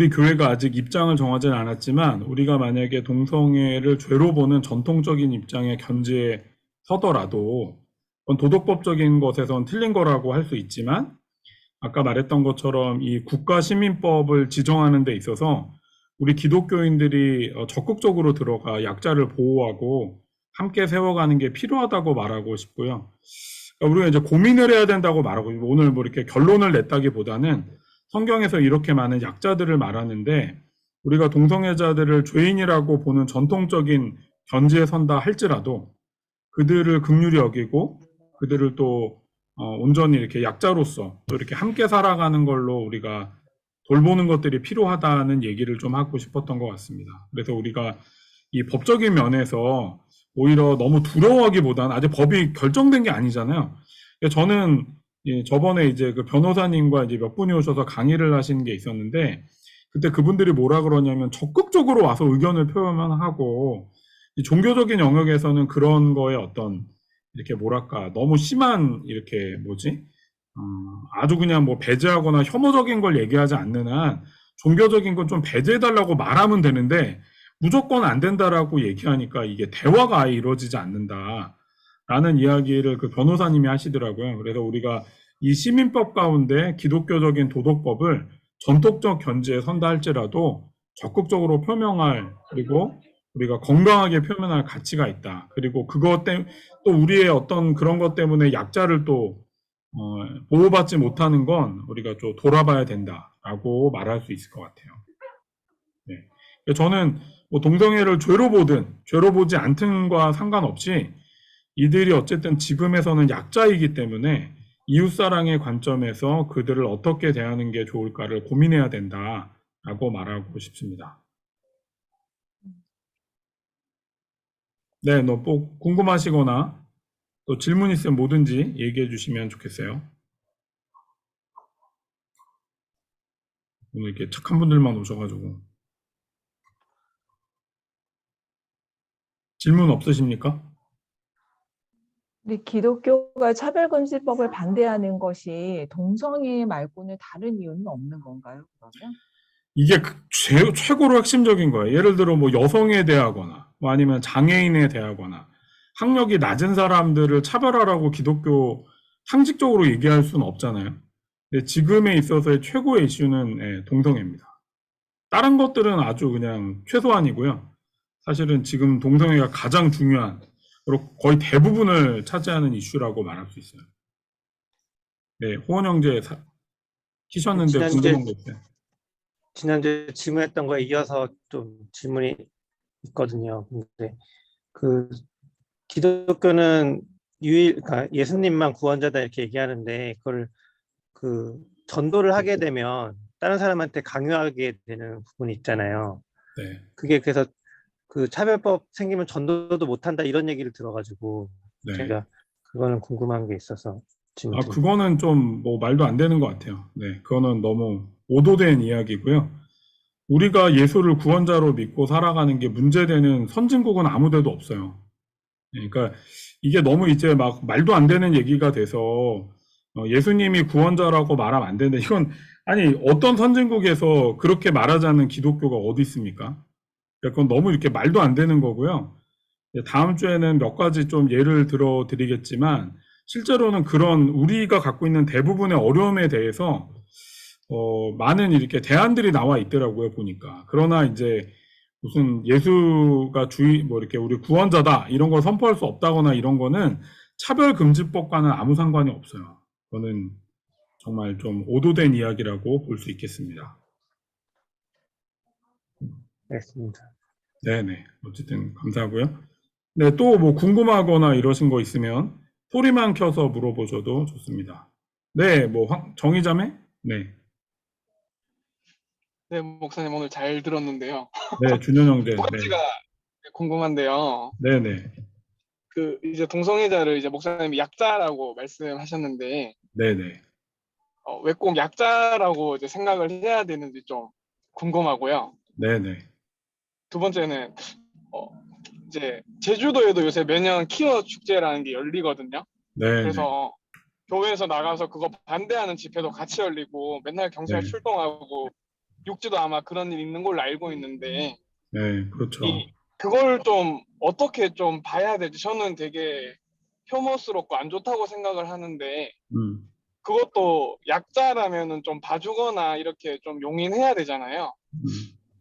교회가 아직 입장을 정하지는 않았지만 우리가 만약에 동성애를 죄로 보는 전통적인 입장의 견지에 서더라도 그건 도덕법적인 것에선 틀린 거라고 할 수 있지만 아까 말했던 것처럼 이 국가시민법을 지정하는 데 있어서 우리 기독교인들이 적극적으로 들어가 약자를 보호하고 함께 세워가는 게 필요하다고 말하고 싶고요. 그러니까 우리가 이제 고민을 해야 된다고 말하고 오늘 뭐 이렇게 결론을 냈다기보다는 성경에서 이렇게 많은 약자들을 말하는데 우리가 동성애자들을 죄인이라고 보는 전통적인 견지에 선다 할지라도 그들을 긍휼히 여기고 그들을 또 온전히 이렇게 약자로서 또 이렇게 함께 살아가는 걸로 우리가 돌보는 것들이 필요하다는 얘기를 좀 하고 싶었던 것 같습니다. 그래서 우리가 이 법적인 면에서 오히려 너무 두려워하기보다는 아직 법이 결정된 게 아니잖아요. 저는 저번에 이제 그 변호사님과 이제 몇 분이 오셔서 강의를 하시는 게 있었는데 그때 그분들이 뭐라 그러냐면 적극적으로 와서 의견을 표현하고 이 종교적인 영역에서는 그런 거에 어떤 이렇게 뭐랄까 너무 심한 이렇게 아주 그냥 뭐 배제하거나 혐오적인 걸 얘기하지 않는 한 종교적인 건 좀 배제해달라고 말하면 되는데 무조건 안 된다라고 얘기하니까 이게 대화가 아예 이루어지지 않는다라는 이야기를 그 변호사님이 하시더라고요. 그래서 우리가 이 시민법 가운데 기독교적인 도덕법을 전통적 견지에 선다 할지라도 적극적으로 표명할 그리고 우리가 건강하게 표현할 가치가 있다. 그리고 그것 때문에 또 우리의 어떤 그런 것 때문에 약자를 또 보호받지 못하는 건 우리가 좀 돌아봐야 된다라고 말할 수 있을 것 같아요. 네. 저는 뭐 동성애를 죄로 보든 죄로 보지 않든과 상관없이 이들이 어쨌든 지금에서는 약자이기 때문에 이웃사랑의 관점에서 그들을 어떻게 대하는 게 좋을까를 고민해야 된다라고 말하고 싶습니다. 네, 뭐 궁금하시거나 또 질문 있으면 뭐든지 얘기해 주시면 좋겠어요. 오늘 이렇게 착한 분들만 오셔가지고. 질문 없으십니까? 근데 기독교가 차별금지법을 반대하는 것이 동성애 말고는 다른 이유는 없는 건가요, 그러면? 이게 최고로 핵심적인 거예요. 예를 들어 뭐 여성에 대하거나 뭐 아니면 장애인에 대하거나 학력이 낮은 사람들을 차별하라고 기독교 상식적으로 얘기할 수는 없잖아요. 근데 지금에 있어서의 최고의 이슈는 동성애입니다. 다른 것들은 아주 그냥 최소한이고요. 사실은 지금 동성애가 가장 중요한 그리고 거의 대부분을 차지하는 이슈라고 말할 수 있어요. 네, 호원 형제 키셨는데 궁금한 거 있어요? 지난주에 질문했던 거에 이어서 좀 질문이 있거든요. 근데 그 기독교는 그러니까 예수님만 구원자다 이렇게 얘기하는데 그걸 그 전도를 하게 되면 다른 사람한테 강요하게 되는 부분이 있잖아요. 네. 그게 그래서 그 차별법 생기면 전도도 못한다 이런 얘기를 들어가지고 네. 제가 그거는 궁금한 게 있어서 질문 드립니다. 그거는 좀 뭐 말도 안 되는 것 같아요. 네. 그거는 너무 오도된 이야기고요. 우리가 예수를 구원자로 믿고 살아가는 게 문제되는 선진국은 아무 데도 없어요. 그러니까 이게 너무 이제 막 말도 안 되는 얘기가 돼서 예수님이 구원자라고 말하면 안 되는데 이건 아니 어떤 선진국에서 그렇게 말하지 않는 기독교가 어디 있습니까? 그건 너무 이렇게 말도 안 되는 거고요. 다음 주에는 몇 가지 좀 예를 들어 드리겠지만 실제로는 그런 우리가 갖고 있는 대부분의 어려움에 대해서 많은 이렇게 대안들이 나와 있더라고요, 보니까. 그러나 이제 무슨 예수가 뭐 이렇게 우리 구원자다 이런 걸 선포할 수 없다거나 이런 거는 차별금지법과는 아무 상관이 없어요. 그거는 정말 좀 오도된 이야기라고 볼 수 있겠습니다. 알겠습니다. 네네. 어쨌든 감사하고요. 네, 또 뭐 궁금하거나 이러신 거 있으면 소리만 켜서 물어보셔도 좋습니다. 네, 뭐 정의자매? 네. 네, 목사님 오늘 잘 들었는데요. 네, 준현 형제. 두 네. 가지가 궁금한데요. 네네. 그 이제 동성애자를 이제 목사님이 약자라고 말씀하셨는데 네네. 왜 꼭 약자라고 이제 생각을 해야 되는지 좀 궁금하고요. 네네. 두 번째는 이제 제주도에도 요새 매년 퀴어 축제라는 게 열리거든요. 네네. 그래서 교회에서 나가서 그거 반대하는 집회도 같이 열리고 맨날 경찰 네. 출동하고 육지도 아마 그런 일 있는 걸로 알고 있는데 네, 그렇죠. 그걸 좀 어떻게 좀 봐야 될지 저는 되게 혐오스럽고 안 좋다고 생각을 하는데 그것도 약자라면은 좀 봐주거나 이렇게 좀 용인해야 되잖아요.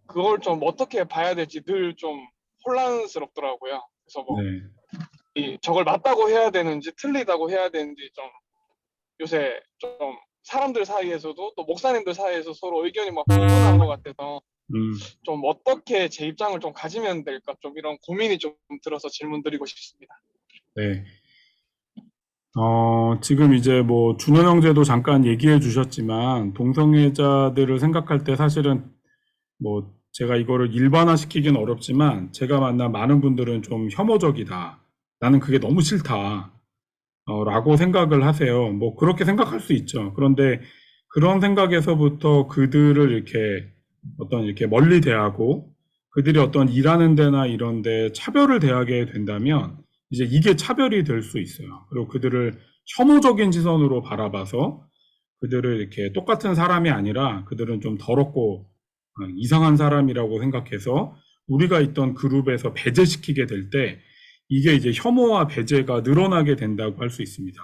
그걸 좀 어떻게 봐야 될지 늘 좀 혼란스럽더라고요. 그래서 뭐 네. 저걸 맞다고 해야 되는지 틀리다고 해야 되는지 좀 요새 좀 사람들 사이에서도 또 목사님들 사이에서 서로 의견이 막 분분한 것 같아서 좀 어떻게 제 입장을 좀 가지면 될까 좀 이런 고민이 좀 들어서 질문 드리고 싶습니다. 네. 지금 이제 뭐 준현 형제도 잠깐 얘기해 주셨지만 동성애자들을 생각할 때 사실은 뭐 제가 이거를 일반화시키기는 어렵지만 제가 만난 많은 분들은 좀 혐오적이다. 나는 그게 너무 싫다. 라고 생각을 하세요. 뭐 그렇게 생각할 수 있죠. 그런데 그런 생각에서부터 그들을 이렇게 멀리 대하고 그들이 어떤 일하는 데나 이런 데 차별을 대하게 된다면 이제 이게 차별이 될 수 있어요. 그리고 그들을 혐오적인 시선으로 바라봐서 그들을 이렇게 똑같은 사람이 아니라 그들은 좀 더럽고 이상한 사람이라고 생각해서 우리가 있던 그룹에서 배제시키게 될 때 이게 이제 혐오와 배제가 늘어나게 된다고 할 수 있습니다.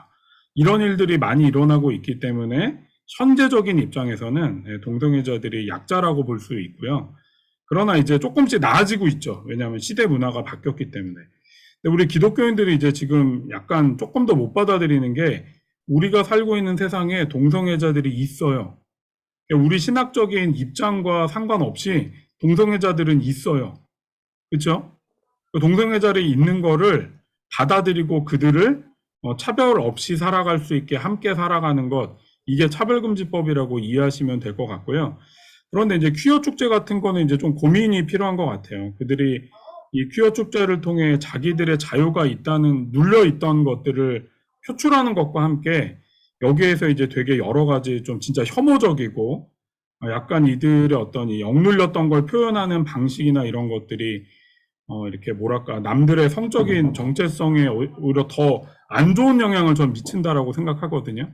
이런 일들이 많이 일어나고 있기 때문에 현재적인 입장에서는 동성애자들이 약자라고 볼 수 있고요. 그러나 이제 조금씩 나아지고 있죠. 왜냐하면 시대 문화가 바뀌었기 때문에. 근데 우리 기독교인들이 이제 지금 약간 조금 더 못 받아들이는 게 우리가 살고 있는 세상에 동성애자들이 있어요. 우리 신학적인 입장과 상관없이 동성애자들은 있어요. 그렇죠? 동성애자들이 있는 거를 받아들이고 그들을 차별 없이 살아갈 수 있게 함께 살아가는 것, 이게 차별금지법이라고 이해하시면 될 것 같고요. 그런데 이제 퀴어 축제 같은 거는 이제 좀 고민이 필요한 것 같아요. 그들이 이 퀴어 축제를 통해 자기들의 자유가 눌려 있던 것들을 표출하는 것과 함께 여기에서 이제 되게 여러 가지 좀 진짜 혐오적이고 약간 이들의 어떤 이 억눌렸던 걸 표현하는 방식이나 이런 것들이 이렇게 뭐랄까 남들의 성적인 정체성에 오히려 더 안 좋은 영향을 전 미친다라고 생각하거든요.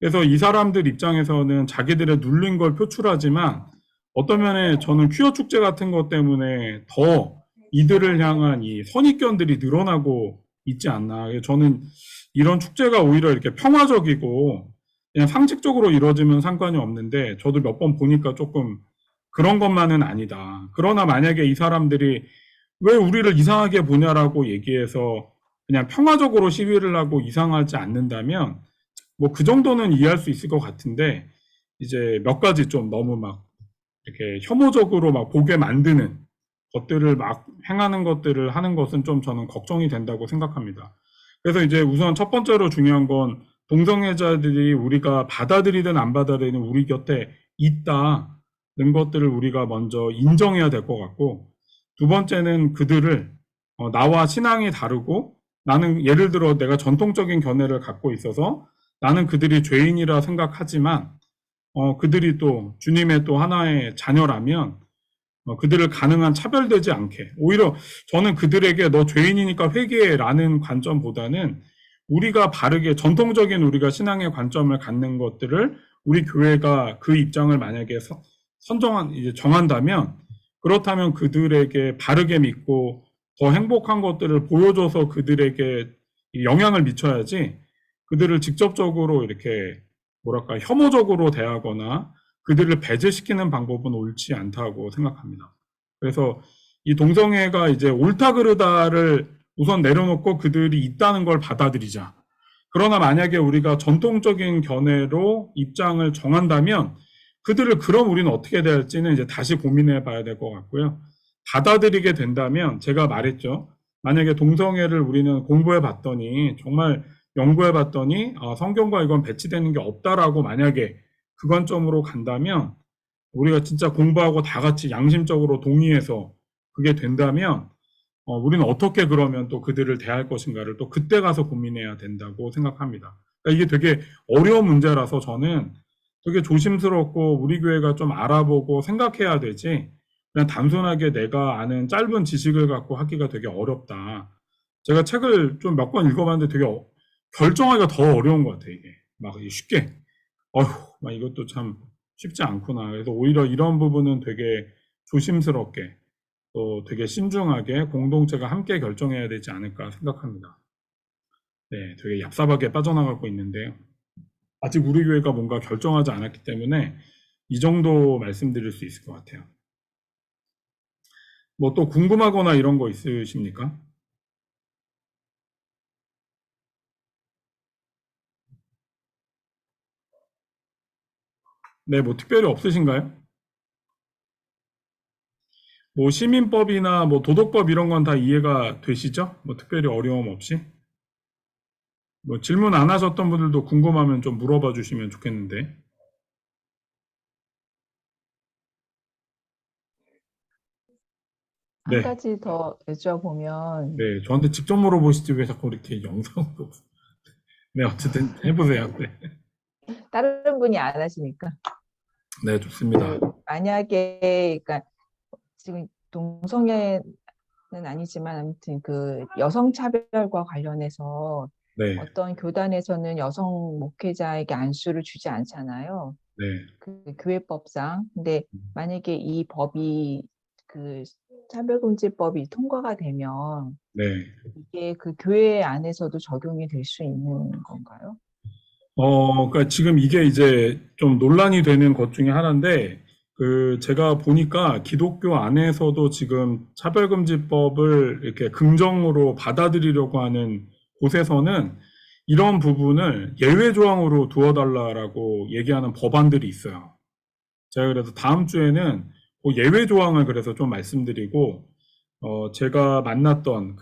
그래서 이 사람들 입장에서는 자기들의 눌린 걸 표출하지만 어떤 면에 저는 퀴어 축제 같은 것 때문에 더 이들을 향한 이 선입견들이 늘어나고 있지 않나. 저는 이런 축제가 오히려 이렇게 평화적이고 그냥 상식적으로 이루어지면 상관이 없는데 저도 몇 번 보니까 조금 그런 것만은 아니다. 그러나 만약에 이 사람들이 왜 우리를 이상하게 보냐라고 얘기해서 그냥 평화적으로 시위를 하고 이상하지 않는다면 뭐 그 정도는 이해할 수 있을 것 같은데 이제 몇 가지 좀 너무 막 이렇게 혐오적으로 막 보게 만드는 것들을 막 행하는 것들을 하는 것은 좀 저는 걱정이 된다고 생각합니다. 그래서 이제 우선 첫 번째로 중요한 건 동성애자들이 우리가 받아들이든 안 받아들이든 우리 곁에 있다는 것들을 우리가 먼저 인정해야 될 것 같고, 두 번째는 그들을 나와 신앙이 다르고 나는 예를 들어 내가 전통적인 견해를 갖고 있어서 나는 그들이 죄인이라 생각하지만 그들이 또 주님의 또 하나의 자녀라면 그들을 가능한 차별되지 않게 오히려 저는 그들에게 너 죄인이니까 회개라는 관점보다는 우리가 바르게 전통적인 우리가 신앙의 관점을 갖는 것들을 우리 교회가 그 입장을 만약에 이제 정한다면 그렇다면 그들에게 바르게 믿고 더 행복한 것들을 보여줘서 그들에게 영향을 미쳐야지 그들을 직접적으로 이렇게 뭐랄까 혐오적으로 대하거나 그들을 배제시키는 방법은 옳지 않다고 생각합니다. 그래서 이 동성애가 이제 옳다 그르다를 우선 내려놓고 그들이 있다는 걸 받아들이자. 그러나 만약에 우리가 전통적인 견해로 입장을 정한다면 그들을 그럼 우리는 어떻게 대할지는 이제 다시 고민해 봐야 될 것 같고요. 받아들이게 된다면 제가 말했죠. 만약에 동성애를 우리는 공부해 봤더니 정말 연구해 봤더니 성경과 이건 배치되는 게 없다라고 만약에 그 관점으로 간다면 우리가 진짜 공부하고 다 같이 양심적으로 동의해서 그게 된다면 우리는 어떻게 그러면 또 그들을 대할 것인가를 또 그때 가서 고민해야 된다고 생각합니다. 그러니까 이게 되게 어려운 문제라서 저는 되게 조심스럽고 우리 교회가 좀 알아보고 생각해야 되지 그냥 단순하게 내가 아는 짧은 지식을 갖고 하기가 되게 어렵다. 제가 책을 좀 몇 권 읽어봤는데 되게 결정하기가 더 어려운 것 같아요. 이게 막 쉽게 막 이것도 참 쉽지 않구나. 그래서 오히려 이런 부분은 되게 조심스럽게 또 되게 신중하게 공동체가 함께 결정해야 되지 않을까 생각합니다. 네, 되게 얍삽하게 빠져나가고 있는데요. 아직 우리 교회가 뭔가 결정하지 않았기 때문에 이 정도 말씀드릴 수 있을 것 같아요. 뭐 또 궁금하거나 이런 거 있으십니까? 네, 뭐 특별히 없으신가요? 뭐 시민법이나 뭐 도덕법 이런 건 다 이해가 되시죠? 뭐 특별히 어려움 없이? 뭐 질문 안 하셨던 분들도 궁금하면 좀 물어봐 주시면 좋겠는데. 한 네, 가지 더 여쭤보면 네, 저한테 직접 물어보시지 왜 자꾸 이렇게 영상으로. 네, 어쨌든 해보세요. 네, 다른 분이 안 하시니까 네, 좋습니다. 만약에 그러니까 지금 동성애는 아니지만 아무튼 그 여성 차별과 관련해서 네, 어떤 교단에서는 여성 목회자에게 안수를 주지 않잖아요. 네, 그 교회법상. 근데 만약에 이 법이 그 차별금지법이 통과가 되면 네. 이게 그 교회 안에서도 적용이 될 수 있는 건가요? 그러니까 지금 이게 이제 좀 논란이 되는 것 중에 하나인데, 제가 보니까 기독교 안에서도 지금 차별금지법을 이렇게 긍정으로 받아들이려고 하는 곳에서는 이런 부분을 예외 조항으로 두어달라라고 얘기하는 법안들이 있어요. 제가 그래서 다음 주에는 그 예외 조항을 그래서 좀 말씀드리고, 제가 만났던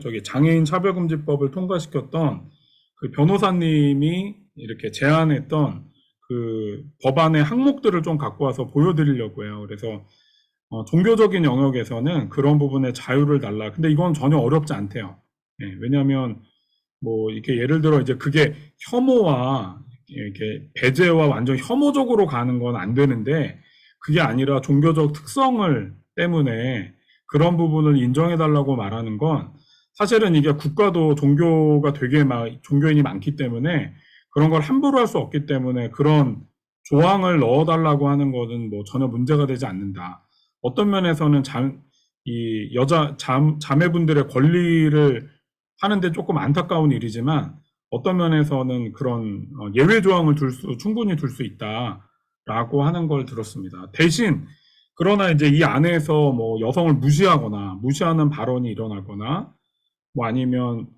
저기 장애인 차별금지법을 통과시켰던 그 변호사님이 이렇게 제안했던 그 법안의 항목들을 좀 갖고 와서 보여드리려고 해요. 그래서 종교적인 영역에서는 그런 부분에 자유를 달라. 근데 이건 전혀 어렵지 않대요. 예, 왜냐하면 뭐 이렇게 예를 들어 이제 그게 혐오와 이렇게 배제와 완전 혐오적으로 가는 건 안 되는데 그게 아니라 종교적 특성을 때문에 그런 부분을 인정해달라고 말하는 건 사실은 이게 국가도 종교가 되게 종교인이 많기 때문에 그런 걸 함부로 할 수 없기 때문에 그런 조항을 넣어달라고 하는 것은 뭐 전혀 문제가 되지 않는다. 어떤 면에서는 이 자매분들의 권리를 하는데 조금 안타까운 일이지만 어떤 면에서는 그런 예외 조항을 충분히 둘 수 있다라고 하는 걸 들었습니다. 대신 그러나 이제 이 안에서 뭐 여성을 무시하는 발언이 일어나거나 뭐 아니면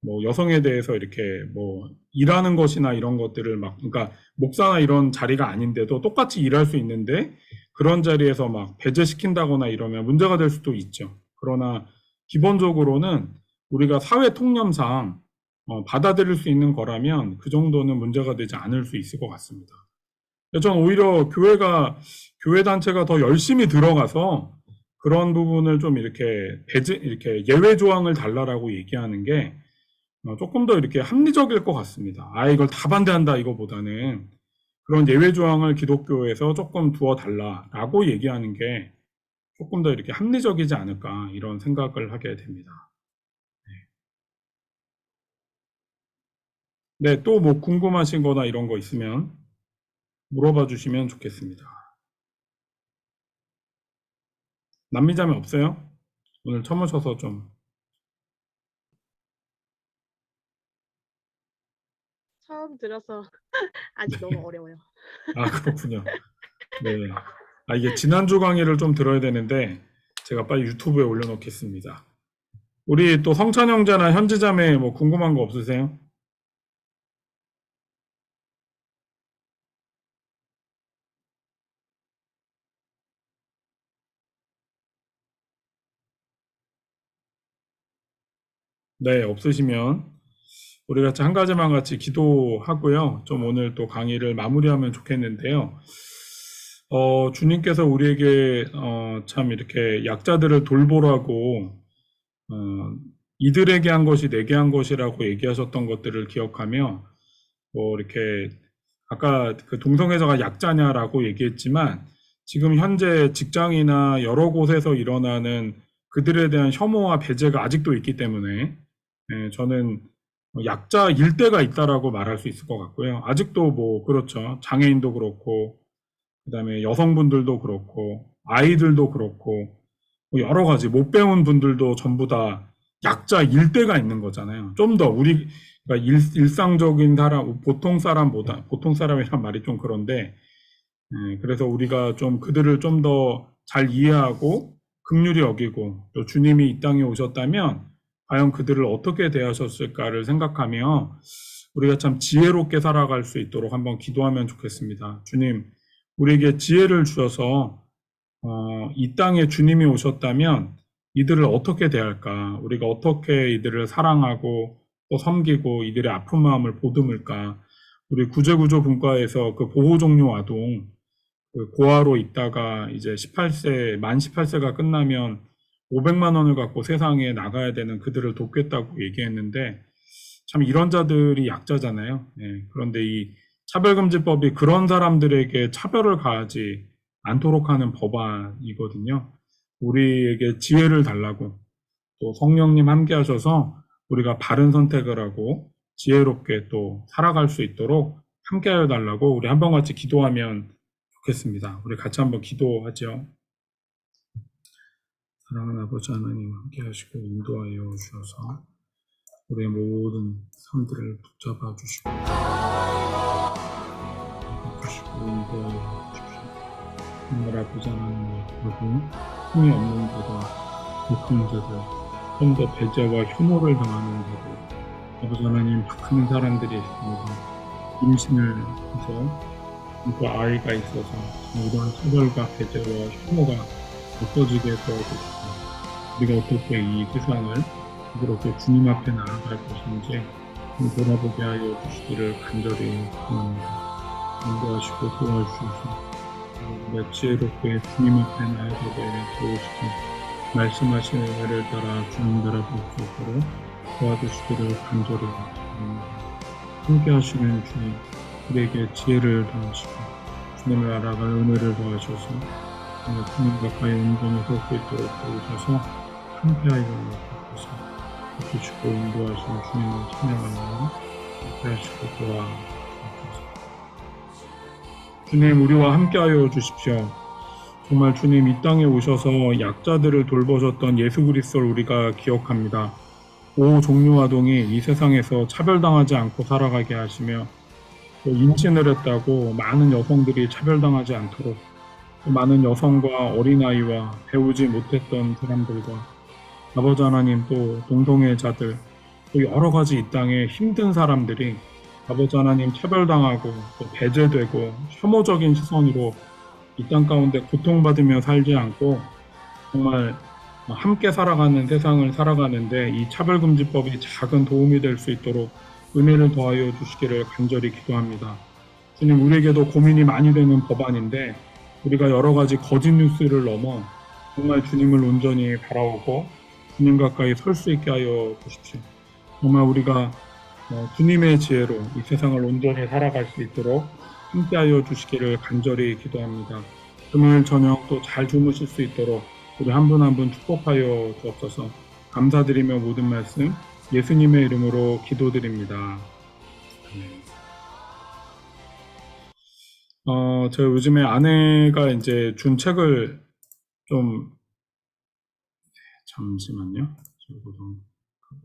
뭐 여성에 대해서 이렇게 뭐 일하는 것이나 이런 것들을 그러니까 목사나 이런 자리가 아닌데도 똑같이 일할 수 있는데 그런 자리에서 막 배제시킨다거나 이러면 문제가 될 수도 있죠. 그러나 기본적으로는 우리가 사회 통념상 받아들일 수 있는 거라면 그 정도는 문제가 되지 않을 수 있을 것 같습니다. 전 오히려 교회 단체가 더 열심히 들어가서 그런 부분을 좀 이렇게 이렇게 예외 조항을 달라라고 얘기하는 게 조금 더 이렇게 합리적일 것 같습니다. 이걸 다 반대한다 이거보다는 그런 예외 조항을 기독교에서 조금 두어 달라라고 얘기하는 게 조금 더 이렇게 합리적이지 않을까 이런 생각을 하게 됩니다. 네, 또 뭐 궁금하신 거나 이런 거 있으면 물어봐 주시면 좋겠습니다. 남미자매 없어요? 오늘 처음 오셔서 좀. 처음 들어서 아직 너무 어려워요. 그렇군요. 네. 이게 지난주 강의를 좀 들어야 되는데 제가 빨리 유튜브에 올려놓겠습니다. 우리 또 성찬 형제나 현지자매 뭐 궁금한 거 없으세요? 네, 없으시면 우리 같이 한 가지만 같이 기도하고요. 좀 오늘 또 강의를 마무리하면 좋겠는데요. 주님께서 우리에게 참 이렇게 약자들을 돌보라고 이들에게 한 것이 내게 한 것이라고 얘기하셨던 것들을 기억하며 뭐 이렇게 아까 그 동성애자가 약자냐라고 얘기했지만 지금 현재 직장이나 여러 곳에서 일어나는 그들에 대한 혐오와 배제가 아직도 있기 때문에 저는 약자일 때가 있다라고 말할 수 있을 것 같고요. 아직도 뭐 그렇죠. 장애인도 그렇고 그다음에 여성분들도 그렇고 아이들도 그렇고 뭐 여러 가지 못 배운 분들도 전부 다 약자일 때가 있는 거잖아요. 좀 더 우리 그러니까 일상적인 사람, 보통 사람보다 보통 사람이란 말이 좀 그런데 그래서 우리가 좀 그들을 좀 더 잘 이해하고 긍휼히 여기고 또 주님이 이 땅에 오셨다면 과연 그들을 어떻게 대하셨을까를 생각하며 우리가 참 지혜롭게 살아갈 수 있도록 한번 기도하면 좋겠습니다. 주님, 우리에게 지혜를 주셔서 이 땅에 주님이 오셨다면 이들을 어떻게 대할까? 우리가 어떻게 이들을 사랑하고 또 섬기고 이들의 아픈 마음을 보듬을까? 우리 구제구조 분과에서 그 보호종료 아동 그 고아로 있다가 이제 만 18세가 끝나면 500만 원을 갖고 세상에 나가야 되는 그들을 돕겠다고 얘기했는데 참 이런 자들이 약자잖아요. 그런데 이 차별금지법이 그런 사람들에게 차별을 가하지 않도록 하는 법안이거든요. 우리에게 지혜를 달라고 또 성령님 함께 하셔서 우리가 바른 선택을 하고 지혜롭게 또 살아갈 수 있도록 함께 하여 달라고 우리 한번 같이 기도하면 좋겠습니다. 우리 같이 한번 기도하죠. 사랑하는 아버지 하나님 함께 하시고 인도하여 주셔서 우리의 모든 삶들을 붙잡아 주시고 인도하여 주십시오. 정말 아버지 하나님 여러분 힘이 없는 자들, 고통자들, 좀 더 배제와 혐오를 당하는 자들 아버지 하나님 큰 사람들이 있습니다. 임신을 해서 또 아이가 있어서 이런 차별과 배제와 혐오가 없어지게 도와주시고 우리가 어떻게 이 세상을 그렇게 주님 앞에 나아갈 것인지 돌아보게 하여 주시기를 간절히 구합니다. 인도하시고 도와주셔서 우리가 지혜롭게 주님 앞에 나아가게 도우시고 말씀하시는 은혜를 따라 주님 나라 볼 수 있도록 도와주시기를 간절히 구합니다. 함께 하시는 주님 우리에게 지혜를 더하시고 주님을 알아갈 은혜를 더하셔서 주님 가까이 온전히 설 수 있도록 도우셔서 함께하여 주시고 인도하시는 주님을 찬양하며 함께하시고 도와주옵소서. 주님 우리와 함께하여 주십시오. 정말 주님 이 땅에 오셔서 약자들을 돌보셨던 예수 그리스도를 우리가 기억합니다. 보호종료 아동이 이 세상에서 차별당하지 않고 살아가게 하시며 또 임신을 했다고 많은 여성들이 차별당하지 않도록 또 많은 여성과 어린아이와 배우지 못했던 사람들과 아버지 하나님 또 동성애자들 또 여러 가지 이 땅에 힘든 사람들이 아버지 하나님 차별당하고 또 배제되고 혐오적인 시선으로 이 땅 가운데 고통받으며 살지 않고 정말 함께 살아가는 세상을 살아가는데 이 차별금지법이 작은 도움이 될 수 있도록 은혜를 더하여 주시기를 간절히 기도합니다. 주님, 우리에게도 고민이 많이 되는 법안인데 우리가 여러 가지 거짓 뉴스를 넘어 정말 주님을 온전히 바라보고 주님 가까이 설 수 있게 하여 주십시오. 정말 우리가 주님의 지혜로 이 세상을 온전히 살아갈 수 있도록 함께하여 주시기를 간절히 기도합니다. 금요일 저녁 또 잘 주무실 수 있도록 우리 한 분 한 분 축복하여 주옵소서. 감사드리며 모든 말씀 예수님의 이름으로 기도드립니다. 아멘. 제가 요즘에 아내가 이제 준 책을 좀 잠시만요. 저거 좀